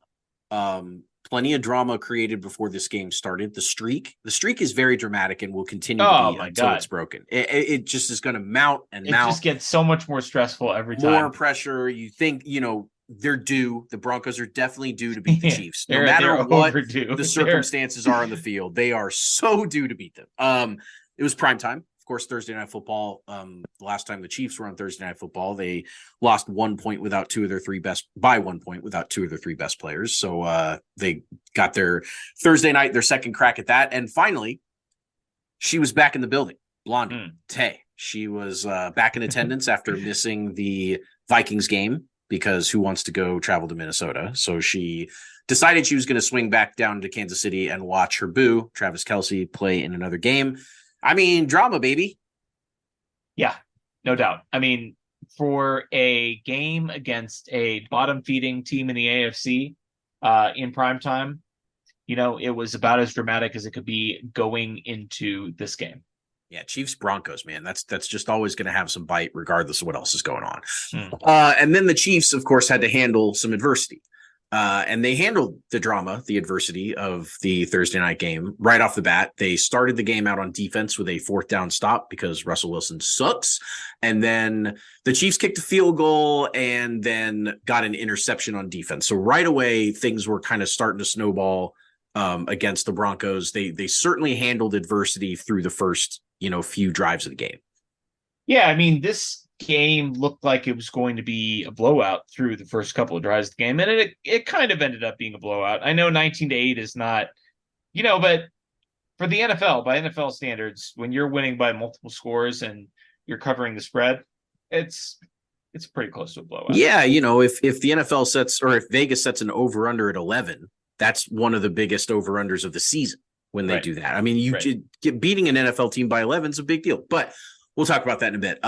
Speaker 2: Plenty of drama created before this game started. The streak is very dramatic and will continue to be until it's broken. It just is going to mount and mount.
Speaker 1: It just gets so much more stressful every time.
Speaker 2: More pressure. You think, they're due. The Broncos are definitely due to beat the Chiefs. No matter what the circumstances are on the field, they are so due to beat them. It was prime time. Of course, Thursday Night Football. The last time the Chiefs were on Thursday Night Football, they lost 1 point without 2 of their 3 best players. So they got their Thursday night, their second crack at that. And finally, she was back in the building. Blondie, Tay. She was back in attendance after missing the Vikings game because who wants to go travel to Minnesota? So she decided she was going to swing back down to Kansas City and watch her boo, Travis Kelce, play in another game. Drama, baby. Yeah,
Speaker 1: no doubt. For a game against a bottom-feeding team in the AFC in primetime, it was about as dramatic as it could be going into this game.
Speaker 2: Yeah, Chiefs Broncos, man. That's just always going to have some bite regardless of what else is going on. And then the Chiefs, of course, had to handle some adversity. And they handled the drama, the adversity of the Thursday night game right off the bat. They started the game out on defense with a 4th down stop because Russell Wilson sucks. And then the Chiefs kicked a field goal and then got an interception on defense. So right away, things were kind of starting to snowball against the Broncos. They certainly handled adversity through the first, few drives of the game.
Speaker 1: Yeah, I mean, this game looked like it was going to be a blowout through the first couple of drives of the game, and it kind of ended up being a blowout. I know 19-8 is not, but for the NFL, by NFL standards, when you're winning by multiple scores and you're covering the spread, it's pretty close to a blowout.
Speaker 2: Yeah, if the NFL sets, or if Vegas sets an over under at 11, that's one of the biggest over unders of the season when they do that. I mean, beating an NFL team by 11 is a big deal, but we'll talk about that in a bit.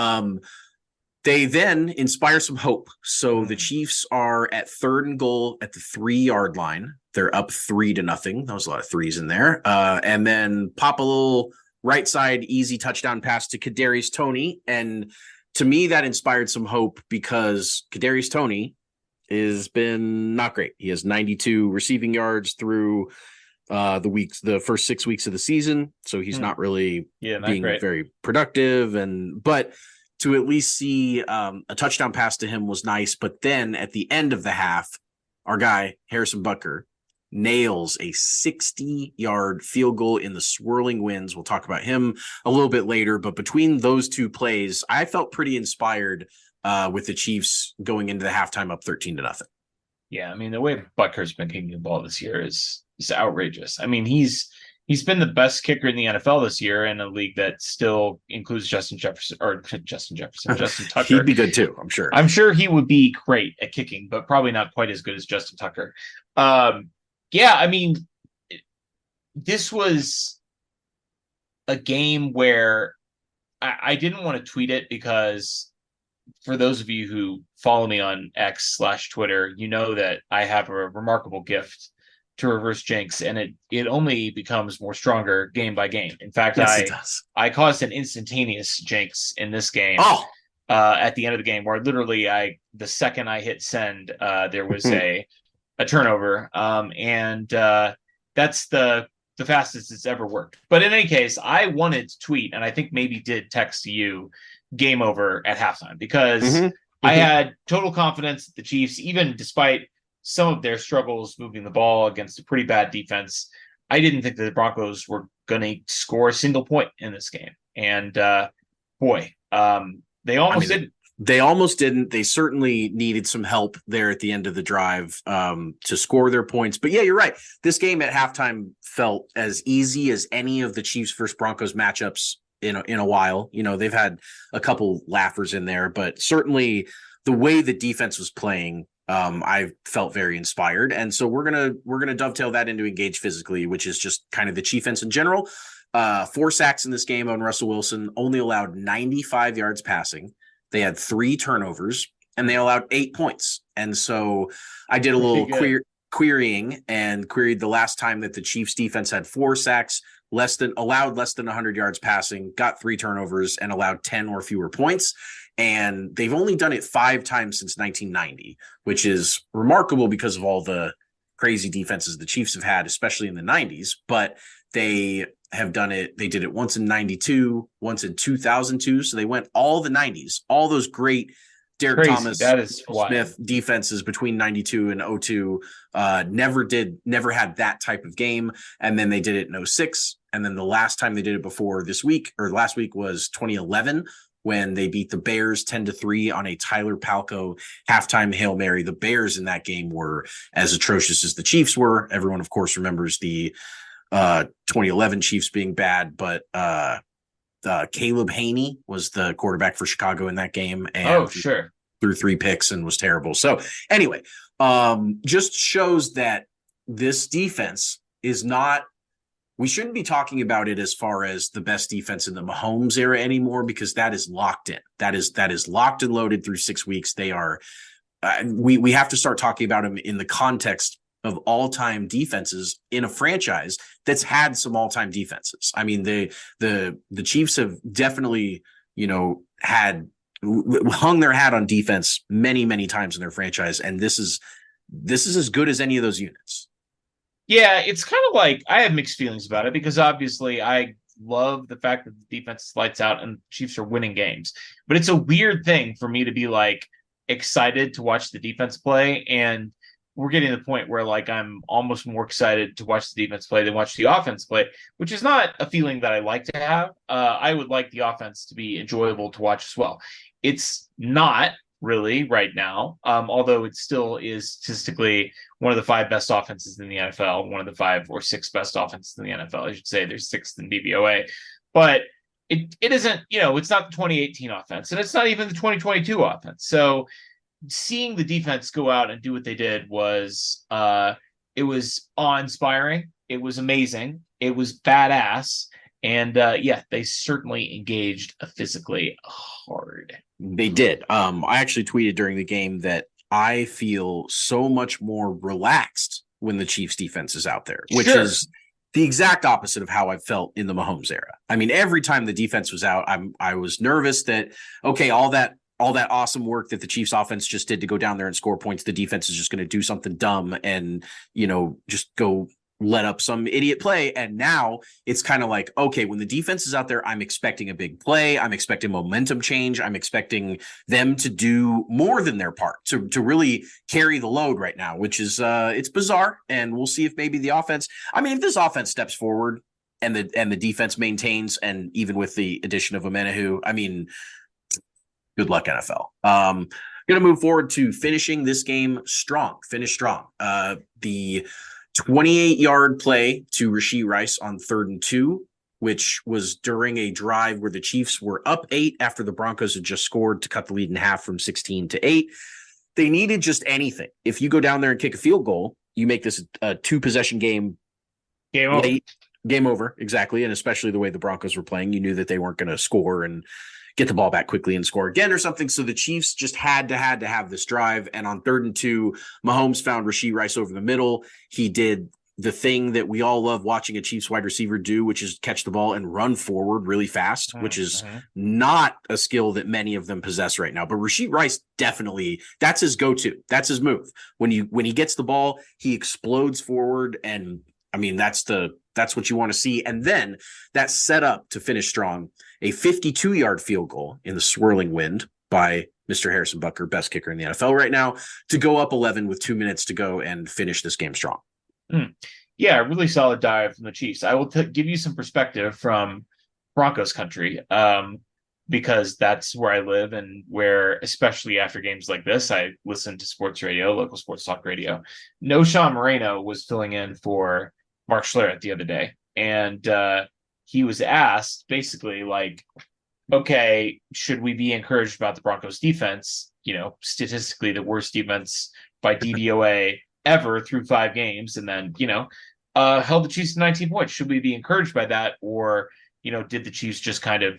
Speaker 2: They then inspire some hope. So the Chiefs are at 3rd and goal at the 3-yard line. They're up 3-0. That was a lot of threes in there. And then pop a little right side easy touchdown pass to Kadarius Toney. And to me, that inspired some hope because Kadarius Toney has been not great. He has 92 receiving yards through the first 6 weeks of the season. So he's not really being very productive. But to at least see a touchdown pass to him was nice. But then at the end of the half, our guy, Harrison Butker, nails a 60-yard field goal in the swirling winds. We'll talk about him a little bit later. But between those two plays, I felt pretty inspired with the Chiefs going into the halftime up 13-0.
Speaker 1: Yeah, I mean, the way Butker's been kicking the ball this year is outrageous. I mean, he's been the best kicker in the NFL this year in a league that still includes Justin Tucker.
Speaker 2: He'd be good too, I'm sure.
Speaker 1: I'm sure he would be great at kicking, but probably not quite as good as Justin Tucker. Yeah, I mean, this was a game where I didn't want to tweet it because for those of you who follow me on X/Twitter, you know that I have a remarkable gift to reverse jinx, and it only becomes more stronger game by game. In fact, I caused an instantaneous jinx in this game. At the end of the game, where literally the second I hit send, there was a turnover, and that's the fastest it's ever worked. But in any case, I wanted to tweet, and I think maybe did text to you, game over at halftime, because I had total confidence that the Chiefs, even despite some of their struggles moving the ball against a pretty bad defense, I didn't think that the Broncos were going to score a single point in this game. And they almost didn't.
Speaker 2: They almost didn't. They certainly needed some help there at the end of the drive to score their points. But yeah, you're right. This game at halftime felt as easy as any of the Chiefs versus Broncos matchups in a while. They've had a couple laughers in there, but certainly the way the defense was playing, I felt very inspired. And so we're gonna dovetail that into engage physically, which is just kind of the Chiefs in general. 4 sacks in this game on Russell Wilson, only allowed 95 yards passing. They had 3 turnovers and they allowed 8 points. And so I did a little querying and queried the last time that the Chiefs defense had 4 sacks, allowed less than 100 yards passing, got 3 turnovers, and allowed 10 or fewer points. And they've only done it 5 times since 1990, which is remarkable because of all the crazy defenses the Chiefs have had, especially in the 90s. But they have done it. They did it once in 92, once in 2002. So they went all the 90s, all those great Derek Thomas, Smith defenses between 92 and 02. Never had that type of game. And then they did it in 06. And then the last time they did it before last week was 2011, when they beat the Bears 10-3 on a Tyler Palko halftime Hail Mary. The Bears in that game were as atrocious as the Chiefs were. Everyone, of course, remembers the 2011 Chiefs being bad, but Caleb Haney was the quarterback for Chicago in that game. And threw 3 picks and was terrible. So anyway, just shows that this defense is not, we shouldn't be talking about it as far as the best defense in the Mahomes era anymore, because that is locked in. That is locked and loaded through 6 weeks. They are, we have to start talking about them in the context of all-time defenses in a franchise that's had some all-time defenses. I mean, the Chiefs have definitely, hung their hat on defense many, many times in their franchise. And this is this is as good as any of those units.
Speaker 1: Yeah, it's kind of like I have mixed feelings about it because obviously I love the fact that the defense lights out and Chiefs are winning games. But it's a weird thing for me to be like excited to watch the defense play. And we're getting to the point where like I'm almost more excited to watch the defense play than watch the offense play, which is not a feeling that I like to have. I would like the offense to be enjoyable to watch as well. It's not really right now, although it still is statistically one of the 5 best offenses in the NFL, one of the 5 or 6 best offenses in the NFL. I should say there's 6th in DVOA, but it isn't, it's not the 2018 offense and it's not even the 2022 offense. So seeing the defense go out and do what they did was it was awe-inspiring. It was amazing. It was badass. And they certainly engaged physically hard.
Speaker 2: They did. I actually tweeted during the game that I feel so much more relaxed when the Chiefs defense is out there, which is the exact opposite of how I felt in the Mahomes era. I mean, every time the defense was out, I was nervous that, okay, all that awesome work that the Chiefs offense just did to go down there and score points, the defense is just going to do something dumb and, just go let up some idiot play. And now it's kind of like, okay, when the defense is out there, I'm expecting a big play. I'm expecting momentum change. I'm expecting them to do more than their part to really carry the load right now, which is it's bizarre. And we'll see if maybe the offense, if this offense steps forward and the defense maintains, and even with the addition of Amenahu, good luck, NFL. Going to move forward to finishing this game strong. Finish strong. The 28-yard play to Rashee Rice on 3rd and 2, which was during a drive where the Chiefs were up 8 after the Broncos had just scored to cut the lead in half from 16 to 8. They needed just anything. If you go down there and kick a field goal, you make this a 2-possession game.
Speaker 1: Game over.
Speaker 2: Game over, exactly. And especially the way the Broncos were playing, you knew that they weren't going to score and get the ball back quickly and score again or something. So the Chiefs just had to have this drive. And on 3rd and 2, Mahomes found Rashee Rice over the middle. He did the thing that we all love watching a Chiefs wide receiver do, which is catch the ball and run forward really fast, which is not a skill that many of them possess right now. But Rashee Rice definitely, that's his go-to. That's his move. When he gets the ball, he explodes forward. And that's what you want to see. And then that set up to finish strong, a 52-yard field goal in the swirling wind by Mr. Harrison Butker, best kicker in the NFL right now, to go up 11 with 2 minutes to go and finish this game strong.
Speaker 1: Yeah, really solid dive from the Chiefs. I will give you some perspective from Broncos country, because that's where I live and where, especially after games like this, I listen to sports radio, local sports talk radio. No Sean Moreno was filling in for Mark Schlereth the other day, and he was asked basically like, okay, should we be encouraged about the Broncos defense? Statistically the worst defense by DVOA ever through 5 games, and then held the Chiefs to 19 points. Should we be encouraged by that, or did the Chiefs just kind of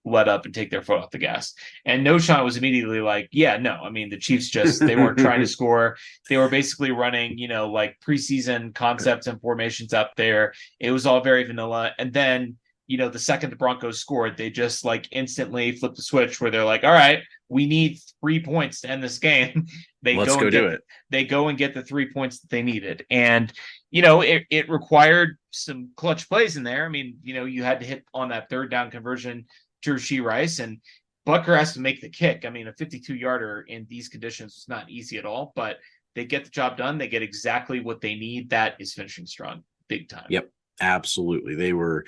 Speaker 1: let up and take their foot off the gas? And Noshawn was immediately like, yeah, no, the Chiefs they weren't trying to score. They were basically running, like preseason concepts and formations up there. It was all very vanilla. And then, the second the Broncos scored, they just like instantly flipped the switch where they're like, all right, we need 3 points to end this game.
Speaker 2: Let's go do it.
Speaker 1: They go and get the 3 points that they needed. And, it required some clutch plays in there. You had to hit on that 3rd down conversion to Rashee Rice, and Butker has to make the kick. A 52-yarder in these conditions is not easy at all, but they get the job done. They get exactly what they need. That is finishing strong, big time.
Speaker 2: Yep, absolutely. They were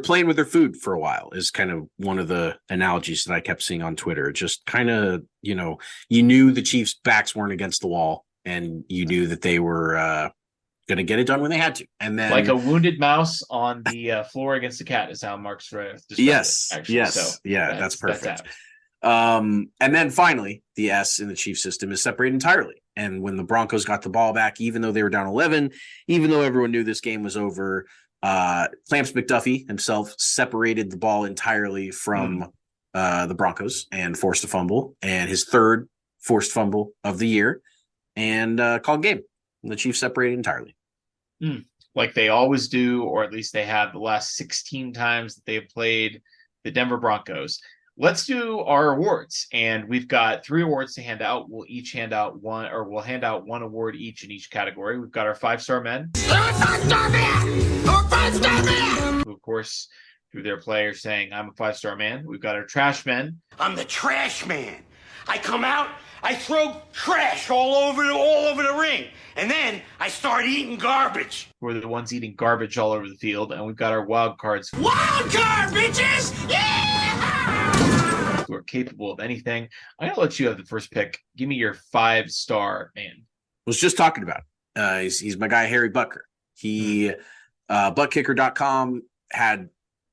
Speaker 2: playing with their food for a while, is kind of one of the analogies that I kept seeing on Twitter. Just kind of, you knew the Chiefs' backs weren't against the wall, and you knew that they were going to get it done when they had to. And then, like
Speaker 1: a wounded mouse on the floor against a cat is how Mark Schreier described
Speaker 2: yes,
Speaker 1: it, actually.
Speaker 2: Yes.
Speaker 1: So
Speaker 2: that's perfect. And then finally, the S in the Chiefs system is separated entirely. And when the Broncos got the ball back, even though they were down 11, even though everyone knew this game was over, Clamps McDuffie himself separated the ball entirely from the Broncos and forced a fumble, and his 3rd forced fumble of the year, and called game. And the Chiefs separated entirely.
Speaker 1: Like they always do, or at least they have the last 16 times that they've played the Denver Broncos. let's do our awards. And we've got 3 awards to hand out. We'll hand out one award each in each category. We've got our 5-star men. Who, of course, through their play are saying, I'm a 5-star man. We've got our trash men.
Speaker 4: I'm the trash man. I come out, I throw trash all over the ring, and then I start eating garbage.
Speaker 1: We're the ones eating garbage all over the field. And we've got our wild cards.
Speaker 4: Wild card, bitches! Yeah!
Speaker 1: Who are capable of anything. I'm going to let you have the first pick. Give me your 5-star man.
Speaker 2: Was just talking about it. He's my guy, Harry Butker. He, buttkicker.com had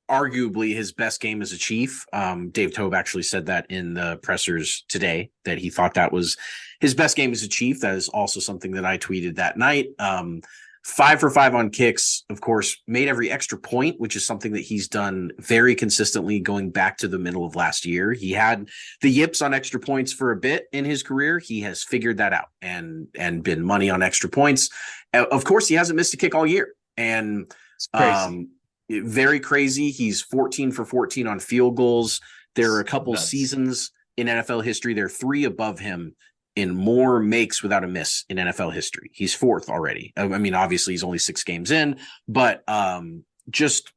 Speaker 2: arguably his best game as a Chief. Dave Tobe actually said that in the pressers today, that he thought that was his best game as a Chief. That is also something that I tweeted that night. 5 for 5 on kicks, of course, made every extra point, which is something that he's done very consistently going back to the middle of last year. He had the yips on extra points for a bit in his career. He has figured that out and been money on extra points. Of course, he hasn't missed a kick all year. And
Speaker 1: It's crazy.
Speaker 2: Very crazy. He's 14 for 14 on field goals. There are a couple seasons in NFL history. There are 3 above him in more makes without a miss in NFL history. He's 4th already. I mean, obviously he's only 6 games in, but just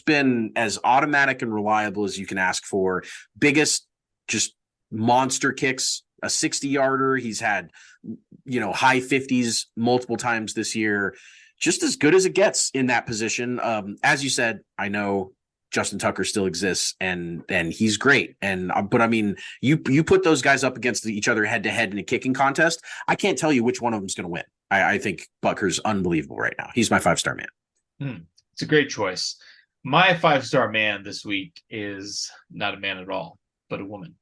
Speaker 2: been as automatic and reliable as you can ask for. Biggest, just monster kicks, a 60-yarder. He's had, high 50s multiple times this year. Just as good as it gets in that position. As you said, I know Justin Tucker still exists and he's great. But I mean, you put those guys up against each other head to head in a kicking contest. I can't tell you which one of them is going to win. I think Butker's unbelievable right now. He's my 5-star man.
Speaker 1: It's a great choice. My 5-star man this week is not a man at all, but a woman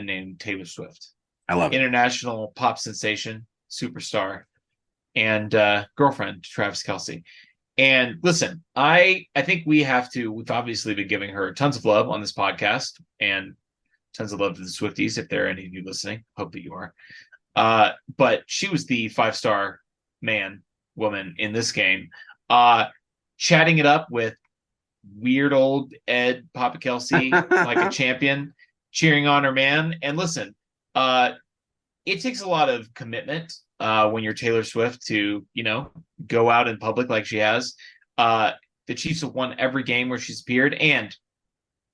Speaker 1: named Taylor Swift.
Speaker 2: I love it.
Speaker 1: International pop sensation, superstar, and girlfriend to Travis Kelce. And listen, I think we've obviously been giving her tons of love on this podcast and tons of love to the Swifties, if there are any of you listening. Hope that you are. But she was the 5-star woman in this game, chatting it up with weird old Ed Papa Kelce like a champion, cheering on her man. And listen, it takes a lot of commitment when you're Taylor Swift to, go out in public like she has. The Chiefs have won every game where she's appeared. And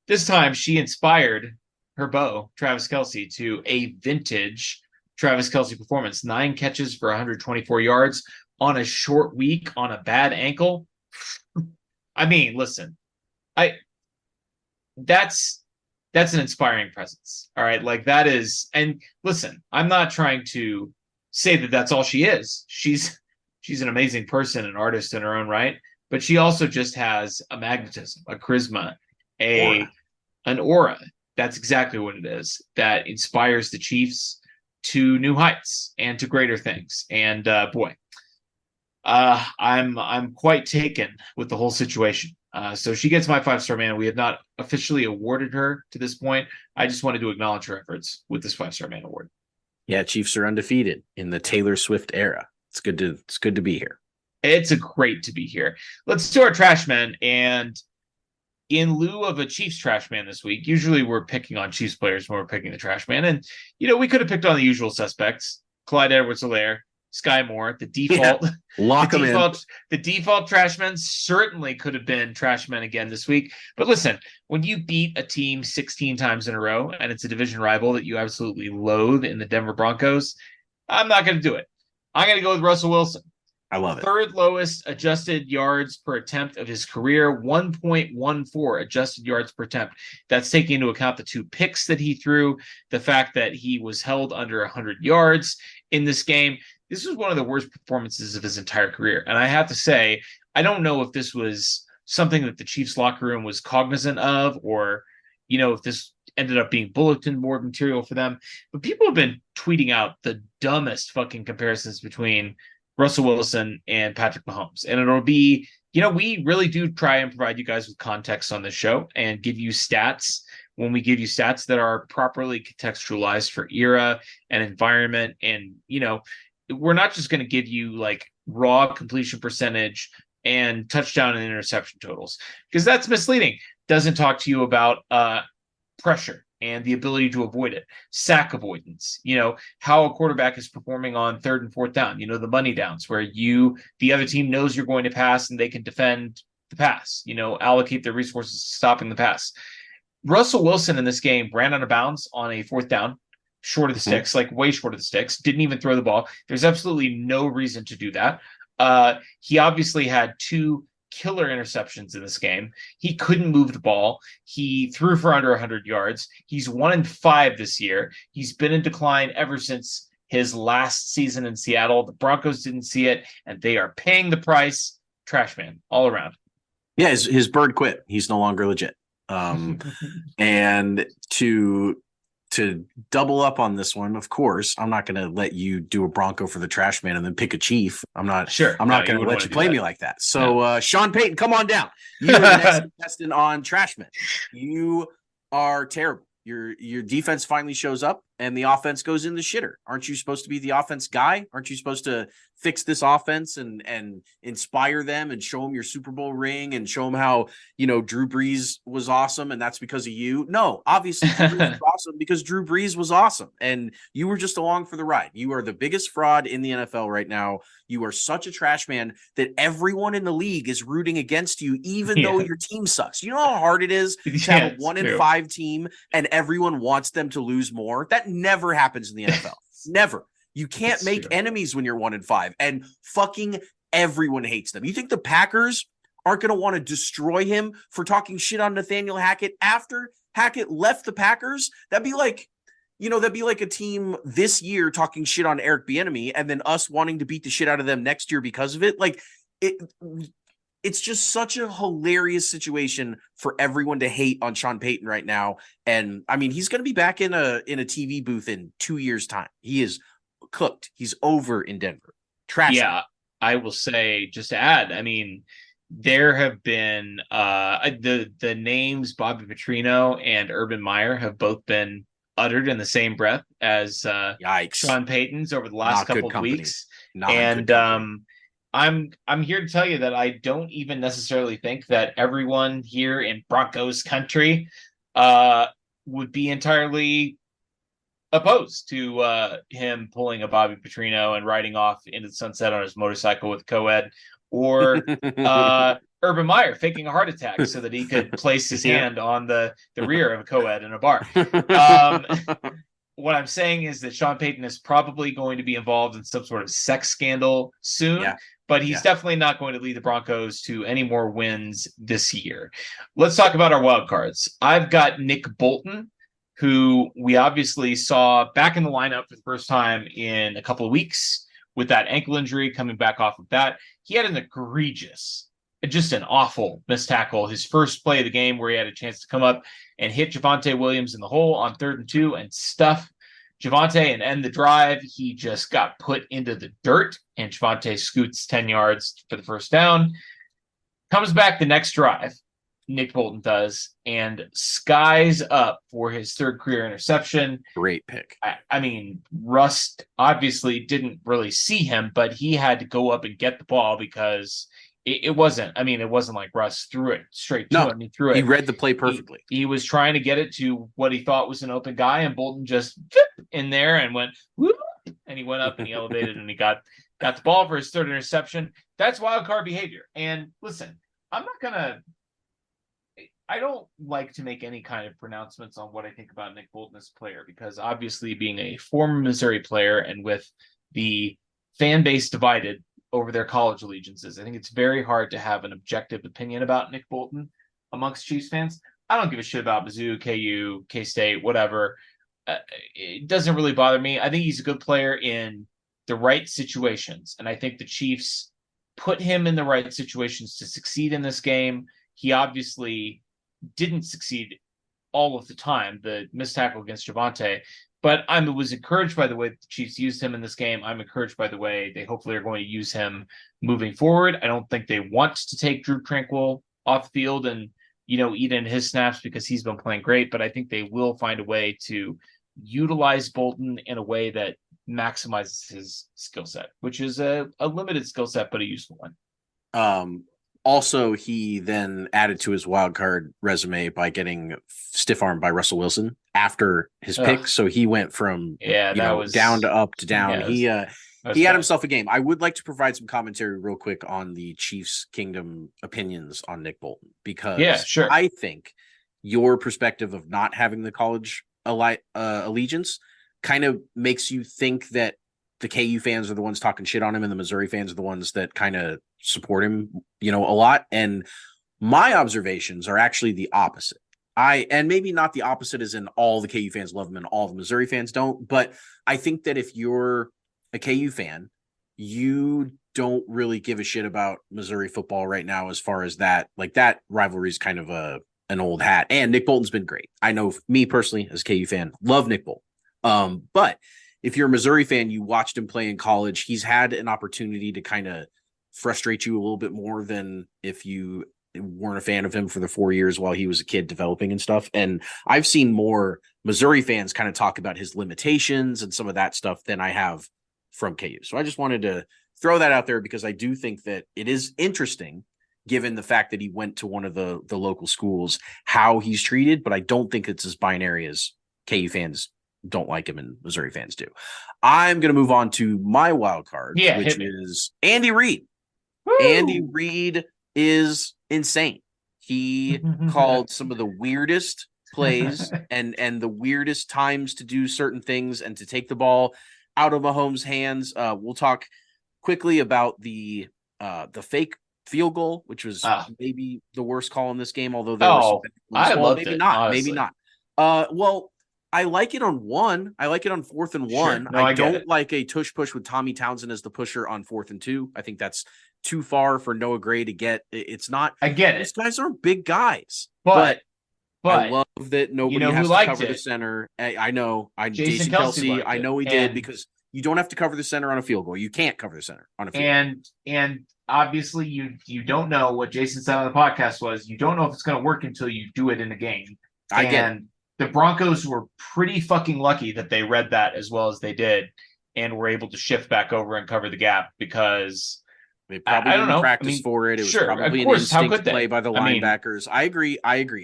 Speaker 1: this time she inspired her beau, Travis Kelce, to a vintage Travis Kelce performance. 9 catches for 124 yards on a short week on a bad ankle. I mean, listen, that's an inspiring presence. All right. Like that is, and listen, I'm not trying to say that that's all she is. She's an amazing person, an artist in her own right, but she also just has a magnetism, a charisma, an aura. That's exactly what it is that inspires the Chiefs to new heights and to greater things. And I'm quite taken with the whole situation. So she gets my 5-star man. We have not officially awarded her to this point. I just wanted to acknowledge her efforts with this 5-star man award.
Speaker 2: Yeah, Chiefs are undefeated in the Taylor Swift era. It's good to be here.
Speaker 1: It's great to be here. Let's do our trash men. And in lieu of a Chiefs trash man this week, usually we're picking on Chiefs players when we're picking the trash man. And, we could have picked on the usual suspects, Clyde Edwards-Helaire, Sky Moore, the default.
Speaker 2: Yeah, lock them in.
Speaker 1: The default trash men certainly could have been trash men again this week. But listen, when you beat a team 16 times in a row and it's a division rival that you absolutely loathe in the Denver Broncos, I'm not going to do it. I'm going to go with Russell Wilson.
Speaker 2: I love it.
Speaker 1: 3rd lowest adjusted yards per attempt of his career, 1.14 adjusted yards per attempt. That's taking into account the 2 picks that he threw, the fact that he was held under 100 yards in this game. This was one of the worst performances of his entire career. And I have to say, I don't know if this was something that the Chiefs locker room was cognizant of, or, if this ended up being bulletin board material for them. But people have been tweeting out the dumbest fucking comparisons between Russell Wilson and Patrick Mahomes. And it'll be, we really do try and provide you guys with context on this show and give you stats when we give you stats that are properly contextualized for era and environment. And, we're not just going to give you like raw completion percentage and touchdown and interception totals, because that's misleading. Doesn't talk to you about pressure and the ability to avoid it, sack avoidance, how a quarterback is performing on third and fourth down, the money downs where the other team knows you're going to pass and they can defend the pass, allocate their resources to stopping the pass. Russell Wilson in this game ran out of bounds on a fourth down, short of the sticks, like way short of the sticks, didn't even throw the ball. There's absolutely no reason to do that. He obviously had 2 killer interceptions in this game. He couldn't move the ball. He threw for under 100 yards. He's 1-5 this year. He's been in decline ever since his last season in Seattle. The Broncos didn't see it, and they are paying the price. Trash man all around.
Speaker 2: Yeah, his bird quit. He's no longer legit. And to double up on this one, of course, I'm not going to let you do a Bronco for the trash man and then pick a Chief. I'm not going to let you play me like that. So, Sean Payton, come on down. You are the next contestant on trash man. You are terrible. Your defense finally shows up and the offense goes in the shitter. Aren't you supposed to be the offense guy? Aren't you supposed to fix this offense and inspire them and show them your Super Bowl ring and show them how, Drew Brees was awesome and that's because of you? No, obviously Drew Brees was awesome because Drew Brees was awesome and you were just along for the ride. You are the biggest fraud in the NFL right now. You are such a trash man that everyone in the league is rooting against you, even though your team sucks. You know how hard it is to have a 1-5 team and everyone wants them to lose more? That never happens in the NFL. Never. You can't make enemies when you're 1-5, and fucking everyone hates them. You think the Packers aren't going to want to destroy him for talking shit on Nathaniel Hackett after Hackett left the Packers? That'd be like a team this year talking shit on Eric Bieniemy and then us wanting to beat the shit out of them next year because of it. Like it's just such a hilarious situation for everyone to hate on Sean Payton right now. And I mean, he's going to be back in a TV booth in 2 years' time. He is cooked. He's over in Denver. Trash.
Speaker 1: Yeah, I will say, just to add, I mean, there have been the names Bobby Petrino and Urban Meyer have both been uttered in the same breath as Sean Payton's over the last couple of weeks. And I'm here to tell you that I don't even necessarily think that everyone here in Broncos country would be entirely opposed to him pulling a Bobby Petrino and riding off into the sunset on his motorcycle with co-ed, or Urban Meyer faking a heart attack so that he could place his hand on the rear of a co-ed in a bar. What I'm saying is that Sean Payton is probably going to be involved in some sort of sex scandal soon, but he's definitely not going to lead the Broncos to any more wins this year. Let's talk about our wild cards. I've got Nick Bolton, who we obviously saw back in the lineup for the first time in a couple of weeks with that ankle injury, coming back off of that. He had an egregious, just an awful missed tackle, his first play of the game where he had a chance to come up and hit Javonte Williams in the hole on 3rd and 2 and stuff Javonte and end the drive. He just got put into the dirt, and Javonte scoots 10 yards for the first down. Comes back the next drive, Nick Bolton does, and skies up for his 3rd career interception.
Speaker 2: Great pick.
Speaker 1: I mean, Russ obviously didn't really see him, but he had to go up and get the ball because it wasn't like Russ threw it straight to him. He threw it.
Speaker 2: He read the play perfectly.
Speaker 1: He was trying to get it to what he thought was an open guy, and Bolton just in there and went, whoop, and he went up and he elevated and he got the ball for his 3rd interception. That's wild card behavior. And listen, I don't like to make any kind of pronouncements on what I think about Nick Bolton as a player, because obviously being a former Missouri player and with the fan base divided over their college allegiances, I think it's very hard to have an objective opinion about Nick Bolton amongst Chiefs fans. I don't give a shit about Mizzou, KU, K-State, whatever. It doesn't really bother me. I think he's a good player in the right situations, and I think the Chiefs put him in the right situations to succeed in this game. He obviously didn't succeed all of the time, the missed tackle against Javonte, but I was encouraged by the way the Chiefs used him in this game. I'm encouraged by the way they hopefully are going to use him moving forward. I don't think they want to take Drew Tranquill off the field and, eat in his snaps because he's been playing great, but I think they will find a way to utilize Bolton in a way that maximizes his skill set, which is a limited skill set, but a useful one.
Speaker 2: Also, he then added to his wild card resume by getting stiff armed by Russell Wilson after his pick. So he went from down to up to down. He had himself a game. I would like to provide some commentary real quick on the Chiefs Kingdom opinions on Nick Bolton, because I think your perspective of not having the college allegiance kind of makes you think that the KU fans are the ones talking shit on him and the Missouri fans are the ones that kind of support him, a lot. And my observations are actually the opposite. And maybe not the opposite as in all the KU fans love him and all the Missouri fans don't, but I think that if you're a KU fan, you don't really give a shit about Missouri football right now, as far as that rivalry is kind of an old hat. And Nick Bolton's been great. I know me personally as a KU fan, love Nick Bolton. But if you're a Missouri fan, you watched him play in college. He's had an opportunity to kind of frustrate you a little bit more than if you weren't a fan of him for the 4 years while he was a kid developing and stuff. And I've seen more Missouri fans kind of talk about his limitations and some of that stuff than I have from KU. So I just wanted to throw that out there, because I do think that it is interesting, given the fact that he went to one of the local schools, how he's treated. But I don't think it's as binary as KU fans don't like him and Missouri fans do. I'm going to move on to my wild card, which is Andy Reid. Woo! Andy Reid is insane. He called some of the weirdest plays and the weirdest times to do certain things and to take the ball out of Mahomes' hands. We'll talk quickly about the fake field goal, which was maybe the worst call in this game, although there was maybe not. Well, I like it on one. I like it on 4th and 1. Sure. No, I don't like a tush push with Tommy Townsend as the pusher on 4th and 2. I think that's too far for Noah Gray to get. It's not.
Speaker 1: I get it.
Speaker 2: These guys aren't big guys,
Speaker 1: but
Speaker 2: I love that nobody has to cover the center. I know. Jason Kelce. I know he did, because you don't have to cover the center on a field goal. You can't cover the center on a field goal. And
Speaker 1: obviously, you don't know what Jason said on the podcast was. You don't know if it's going to work until you do it in a game.
Speaker 2: I get it.
Speaker 1: The Broncos were pretty fucking lucky that they read that as well as they did and were able to shift back over and cover the gap, because
Speaker 2: they probably didn't practice for it. It was probably an instinct play by the linebackers. I agree.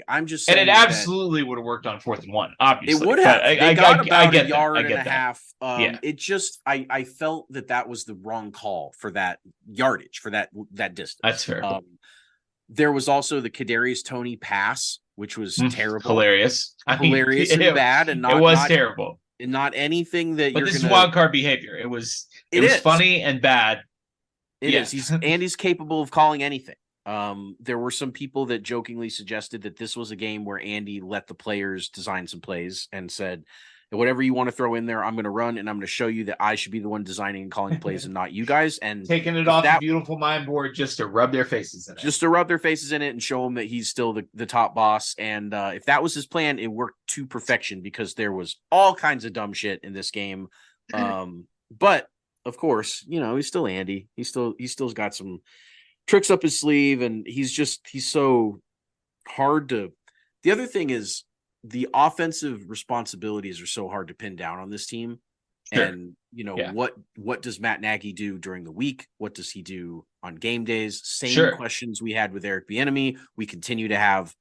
Speaker 2: I'm just saying,
Speaker 1: and it absolutely would have worked on 4th and 1. Obviously,
Speaker 2: it would have. They got about a yard and a half.
Speaker 1: Yeah.
Speaker 2: It just, I felt that was the wrong call for that yardage, for that distance.
Speaker 1: That's fair.
Speaker 2: There was also the Kadarius Toney pass, which was terrible,
Speaker 1: hilarious
Speaker 2: and bad, and not
Speaker 1: terrible,
Speaker 2: and not anything that.
Speaker 1: But this is wild card behavior. It was funny and bad.
Speaker 2: It is. Andy's capable of calling anything. There were some people that jokingly suggested that this was a game where Andy let the players design some plays and said, whatever you want to throw in there, I'm going to run, and I'm going to show you that I should be the one designing and calling plays and not you guys. And
Speaker 1: taking it off the beautiful mind board just to rub their faces in it.
Speaker 2: Just to rub their faces in it and show them that he's still the top boss. And if that was his plan, it worked to perfection, because there was all kinds of dumb shit in this game. But of course, he's still Andy. He's still got some tricks up his sleeve, and he's so hard to. The other thing is, the offensive responsibilities are so hard to pin down on this team. Sure. And what does Matt Nagy do during the week? What does he do on game days? Same questions we had with Eric Bieniemy, we continue to have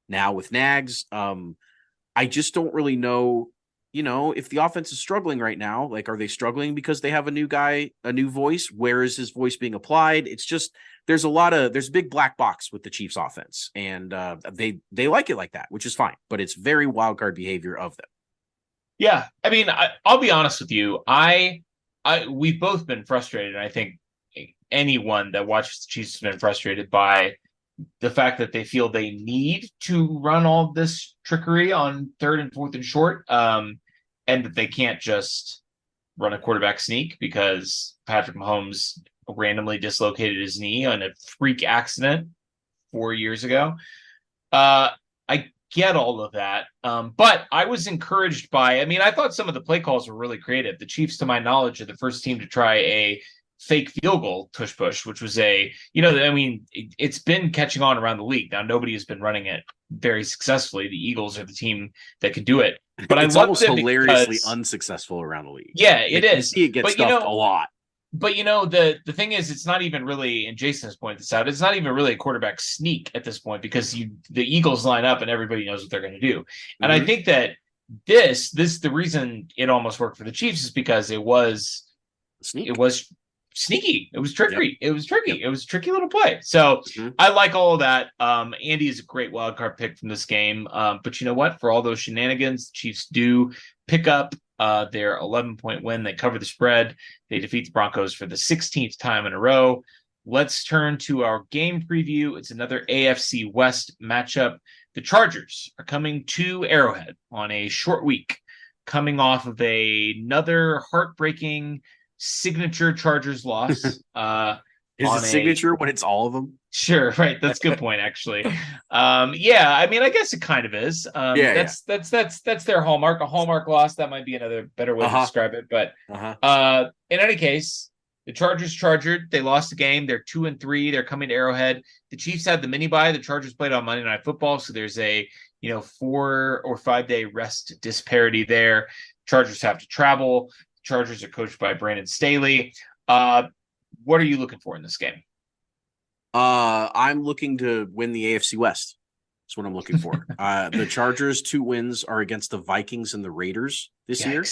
Speaker 2: now with Nags. I just don't really know, if the offense is struggling right now. Like, are they struggling because they have a new guy, a new voice? Where is his voice being applied? It's just, there's a big black box with the Chiefs offense, and they like it like that, which is fine, but it's very wild card behavior of them.
Speaker 1: Yeah. I mean, I'll be honest with you. We've both been frustrated. And I think anyone that watches the Chiefs has been frustrated by the fact that they feel they need to run all this trickery on 3rd and 4th and short, and that they can't just run a quarterback sneak because Patrick Mahomes randomly dislocated his knee on a freak accident 4 years ago. I get all of that. But I was encouraged by, I thought some of the play calls were really creative. The Chiefs, to my knowledge, are the first team to try a fake field goal tush push, which was it's been catching on around the league. Now, nobody has been running it very successfully. The Eagles are the team that can do it. But
Speaker 2: it's almost hilariously unsuccessful around the league.
Speaker 1: Yeah, it is.
Speaker 2: You see it get stuffed a lot.
Speaker 1: But the thing is, it's not even really, and Jason has pointed this out, it's not even really a quarterback sneak at this point because the Eagles line up and everybody knows what they're going to do. And I think that the reason it almost worked for the Chiefs is because it was sneaky. It was trickery. Yep. It was tricky. Yep. It was a tricky little play. So I like all of that. Andy is a great wild card pick from this game. But you know what? For all those shenanigans, the Chiefs do pick up their 11-point win. They cover the spread. They defeat the Broncos for the 16th time in a row. Let's turn to our game preview. It's another AFC West matchup. The Chargers are coming to Arrowhead on a short week, coming off of another heartbreaking signature Chargers loss.
Speaker 2: Is it signature when it's all of them?
Speaker 1: Sure, right. That's a good point, actually. Yeah, I mean, I guess it kind of is. That's their hallmark. A hallmark loss. That might be another better way to describe it. But in any case, the Chargers chargered. They lost the game. They're 2-3. They're coming to Arrowhead. The Chiefs had the mini bye. The Chargers played on Monday Night Football, so there's a 4 or 5 day rest disparity there. Chargers have to travel. Chargers are coached by Brandon Staley. What are you looking for in this game?
Speaker 2: I'm looking to win the AFC West. That's what I'm looking for. The Chargers' 2 wins are against the Vikings and the Raiders this year.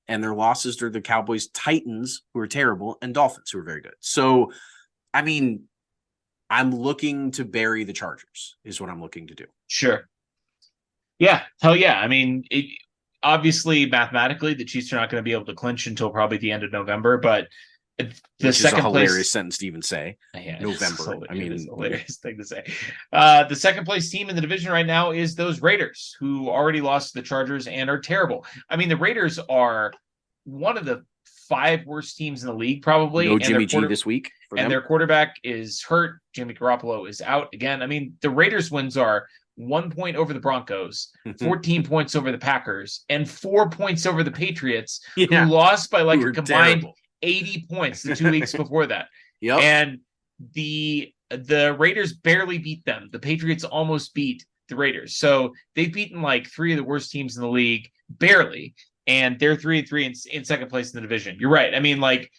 Speaker 2: And their losses are the Cowboys, Titans, who are terrible, and Dolphins, who are very good. So, I mean, I'm looking to bury the Chargers is what I'm looking to do.
Speaker 1: Sure. Yeah. Hell yeah. I mean, obviously, mathematically, the Chiefs are not going to be able to clinch until probably the end of November, but
Speaker 2: Which is a hilarious sentence to even say.
Speaker 1: Yeah,
Speaker 2: November.
Speaker 1: I mean, it's a hilarious thing to say. The second place team in the division right now is those Raiders, who already lost to the Chargers and are terrible. I mean, the Raiders are one of the 5 worst teams in the league, probably.
Speaker 2: No Jimmy G this week.
Speaker 1: And their quarterback is hurt. Jimmy Garoppolo is out again. I mean, the Raiders' wins are 1 point over the Broncos, 14 points over the Packers, and 4 points over the Patriots, who lost by like a combined terrible. 80 points the 2 weeks before that.
Speaker 2: Yep.
Speaker 1: And the Raiders barely beat them. The Patriots almost beat the Raiders. So they've beaten like 3 of the worst teams in the league, barely. And they're 3-3 in second place in the division. You're right. I mean, like,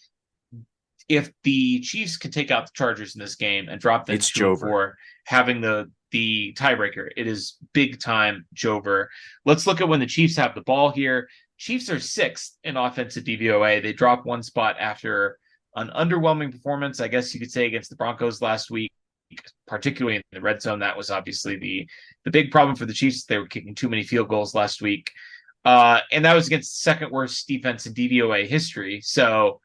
Speaker 1: if the Chiefs could take out the Chargers in this game and drop them for having the tiebreaker, it is big time Jover. Let's look at when the Chiefs have the ball here. Chiefs are 6th in offensive DVOA. They dropped 1 spot after an underwhelming performance, I guess you could say, against the Broncos last week, particularly in the red zone. That was obviously the big problem for the Chiefs. They were kicking too many field goals last week. And that was against the second worst defense in DVOA history. So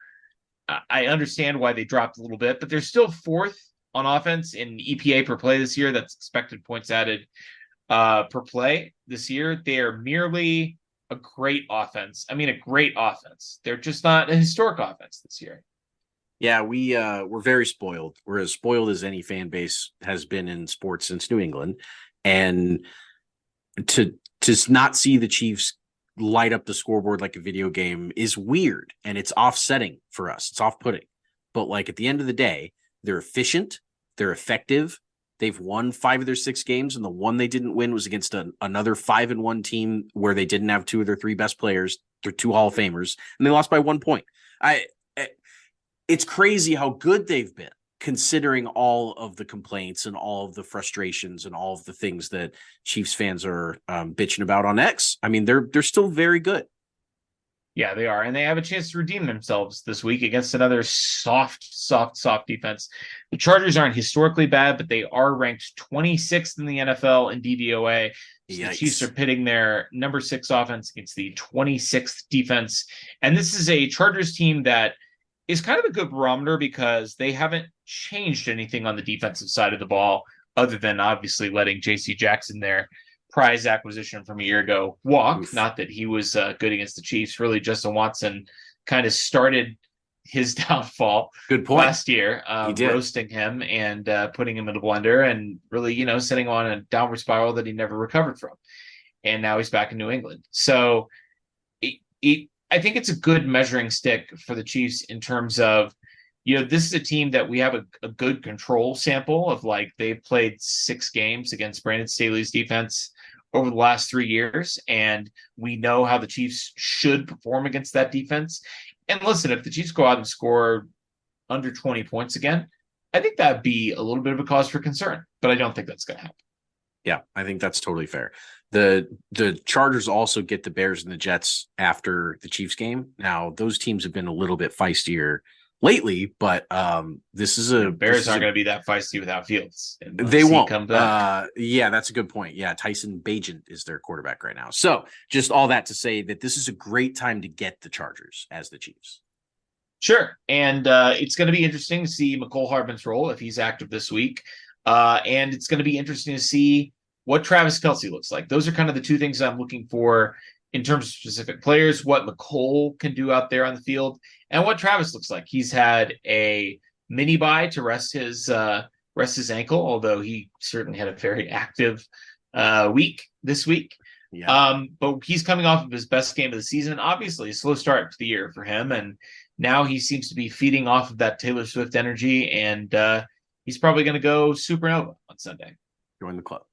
Speaker 1: I understand why they dropped a little bit, but they're still 4th on offense in EPA per play this year. That's expected points added per play this year. They are merely a great offense. I mean, a great offense. They're just not a historic offense this year.
Speaker 2: Yeah, we're very spoiled. We're as spoiled as any fan base has been in sports since New England. And to not see the Chiefs light up the scoreboard like a video game is weird, and it's offsetting for us. It's off-putting. But like at the end of the day, they're efficient, they're effective. They've won 5 of their 6 games, and the one they didn't win was against another 5-1 team where they didn't have 2 of their 3 best players. They're 2 Hall of Famers, and they lost by 1 point. It's crazy how good they've been, considering all of the complaints and all of the frustrations and all of the things that Chiefs fans are bitching about on X. I mean, they're still very good.
Speaker 1: Yeah, they are. And they have a chance to redeem themselves this week against another soft defense. The Chargers aren't historically bad, but they are ranked 26th in the NFL in DVOA. So the Chiefs are pitting their number 6 offense against the 26th defense. And this is a Chargers team that is kind of a good barometer because they haven't changed anything on the defensive side of the ball other than obviously letting J.C. Jackson, their prize acquisition from a year ago, walk. Oof. Not that he was good against the Chiefs. Really, Justin Watson kind of started his downfall.
Speaker 2: Good point.
Speaker 1: Last year, roasting him and putting him in a blender and really, setting him on a downward spiral that he never recovered from. And now he's back in New England. So I think it's a good measuring stick for the Chiefs in terms of, this is a team that we have a good control sample of. Like, they've played 6 games against Brandon Staley's defense over the last 3 years, and we know how the Chiefs should perform against that defense. And listen, if the Chiefs go out and score under 20 points again, I think that'd be a little bit of a cause for concern, but I don't think that's going to happen.
Speaker 2: Yeah, I think that's totally fair. The Chargers also get the Bears and the Jets after the Chiefs game. Now, those teams have been a little bit feistier lately, but this is
Speaker 1: The Bears aren't going to be that feisty without Fields.
Speaker 2: They won't.
Speaker 1: Come back.
Speaker 2: Yeah, that's a good point. Yeah, Tyson Bagent is their quarterback right now. So just all that to say that this is a great time to get the Chargers as the Chiefs.
Speaker 1: Sure. And it's going to be interesting to see Mecole Hardman's role if he's active this week. And it's going to be interesting to see what Travis Kelce looks like. Those are kind of the two things I'm looking for in terms of specific players, what Mecole can do out there on the field, and what Travis looks like. He's had a mini bye to rest his ankle, although he certainly had a very active week this week.
Speaker 2: Yeah.
Speaker 1: But he's coming off of his best game of the season. Obviously, a slow start to the year for him, and now he seems to be feeding off of that Taylor Swift energy, and he's probably going to go supernova on Sunday.
Speaker 2: Join the club.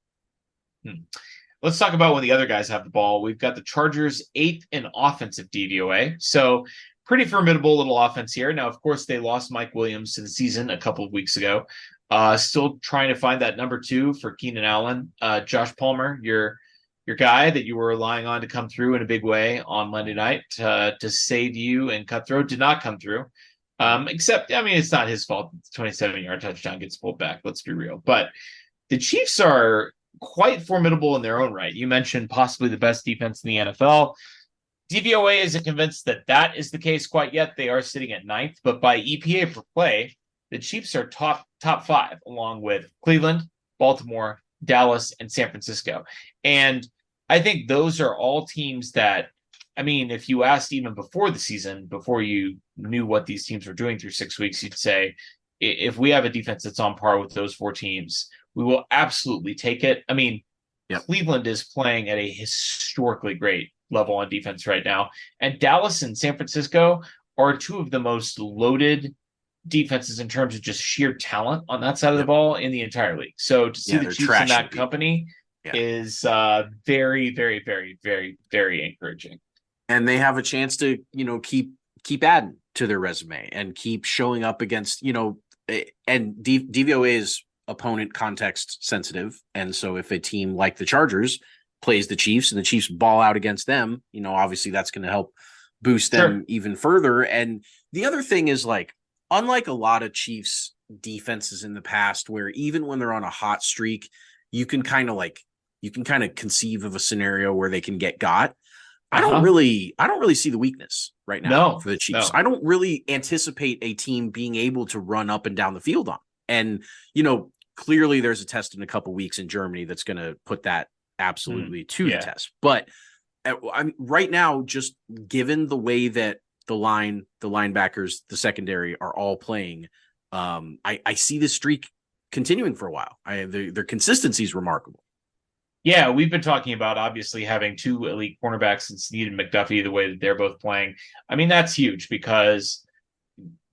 Speaker 1: Let's talk about when the other guys have the ball. We've got the Chargers 8th in offensive DVOA. So pretty formidable little offense here. Now, of course, they lost Mike Williams to the season a couple of weeks ago. Still trying to find that number 2 for Keenan Allen. Josh Palmer, your guy that you were relying on to come through in a big way on Monday night to save you and Cutthroat, did not come through. Except, I mean, it's not his fault. The 27-yard touchdown gets pulled back. Let's be real. But the Chiefs are quite formidable in their own right. You mentioned possibly the best defense in the NFL. DVOA isn't convinced that that is the case quite yet. They are sitting at 9th, but by EPA per play, the Chiefs are top 5, along with Cleveland, Baltimore, Dallas, and San Francisco. And I think those are all teams that, I mean, if you asked even before the season, before you knew what these teams were doing through 6 weeks, you'd say, if we have a defense that's on par with those 4 teams, we will absolutely take it. I mean,
Speaker 2: yep.
Speaker 1: Cleveland is playing at a historically great level on defense right now. And Dallas and San Francisco are 2 of the most loaded defenses in terms of just sheer talent on that side of the ball in the entire league. So to see the Chiefs in that company is very, very, very, very, very encouraging.
Speaker 2: And they have a chance to, keep adding to their resume and keep showing up against, and DVOA is opponent context sensitive. And so if a team like the Chargers plays the Chiefs and the Chiefs ball out against them, obviously that's going to help boost them even further. And the other thing is, like, unlike a lot of Chiefs defenses in the past, where even when they're on a hot streak, you can kind of conceive of a scenario where they can get got. I don't really see the weakness right now for the Chiefs. No. I don't really anticipate a team being able to run up and down the field on. And, clearly there's a test in a couple weeks in Germany that's going to put that absolutely to the test. But I'm right now, just given the way that the linebackers, the secondary are all playing, I see this streak continuing for a while. Their consistency is remarkable.
Speaker 1: Yeah, we've been talking about obviously having 2 elite cornerbacks in Snead and McDuffie, the way that they're both playing. I mean, that's huge because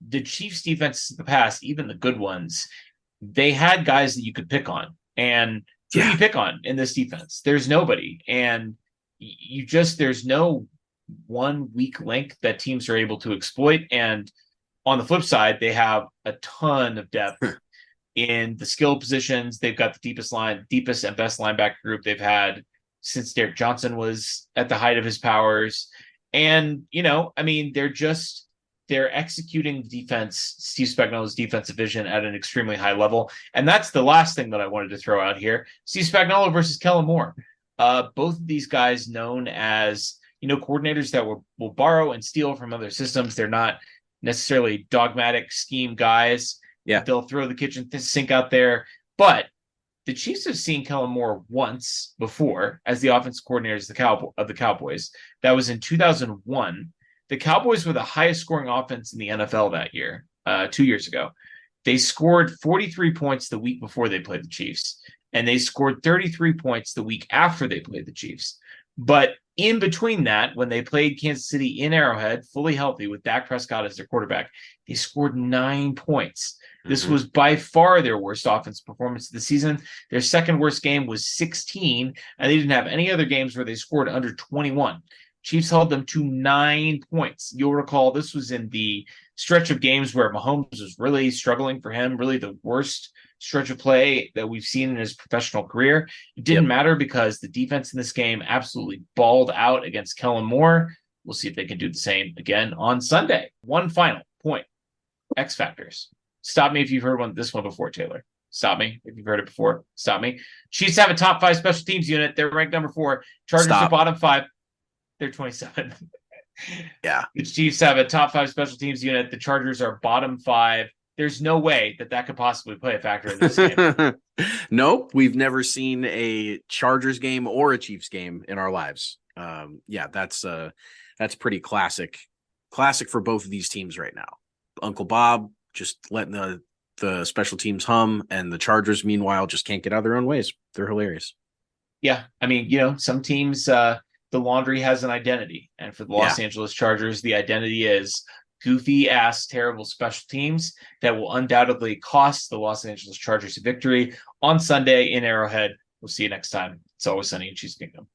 Speaker 1: the Chiefs defense in the past, even the good ones, they had guys that you could pick on. And who do you pick on in this defense? There's nobody. And there's no one weak link that teams are able to exploit. And on the flip side, they have a ton of depth in the skill positions. They've got the deepest and best linebacker group they've had since Derek Johnson was at the height of his powers. And, they're executing defense, Steve Spagnuolo's defensive vision at an extremely high level. And that's the last thing that I wanted to throw out here. Steve Spagnuolo versus Kellen Moore. Both of these guys known as, coordinators that will borrow and steal from other systems. They're not necessarily dogmatic scheme guys.
Speaker 2: Yeah.
Speaker 1: They'll throw the kitchen sink out there. But the Chiefs have seen Kellen Moore once before as the offensive coordinators of the Cowboys. That was in 2001. The Cowboys were the highest scoring offense in the NFL that year, 2 years ago. They scored 43 points the week before they played the Chiefs, and they scored 33 points the week after they played the Chiefs. But in between that, when they played Kansas City in Arrowhead, fully healthy with Dak Prescott as their quarterback, they scored 9 points. This was by far their worst offensive performance of the season. Their second worst game was 16, and they didn't have any other games where they scored under 21. Chiefs held them to 9 points. You'll recall this was in the stretch of games where Mahomes was really struggling for him, really the worst stretch of play that we've seen in his professional career. It didn't matter because the defense in this game absolutely balled out against Kellen Moore. We'll see if they can do the same again on Sunday. One final point. X factors. Stop me if you've heard this one before, Taylor. Stop me if you've heard it before. Stop me. Chiefs have a top 5 special teams unit. They're ranked number 4. Chargers are bottom 5. They're 27.
Speaker 2: Yeah.
Speaker 1: The Chiefs have a top 5 special teams unit. The Chargers are bottom 5. There's no way that could possibly play a factor in this game.
Speaker 2: Nope. We've never seen a Chargers game or a Chiefs game in our lives. Yeah, that's pretty classic for both of these teams right now. Uncle Bob just letting the special teams hum, and the Chargers, meanwhile, just can't get out of their own ways. They're hilarious.
Speaker 1: Yeah. I mean, some teams, the laundry has an identity. And for the Los Angeles Chargers, the identity is goofy ass, terrible special teams that will undoubtedly cost the Los Angeles Chargers a victory on Sunday in Arrowhead. We'll see you next time. It's always sunny in Chiefs Kingdom.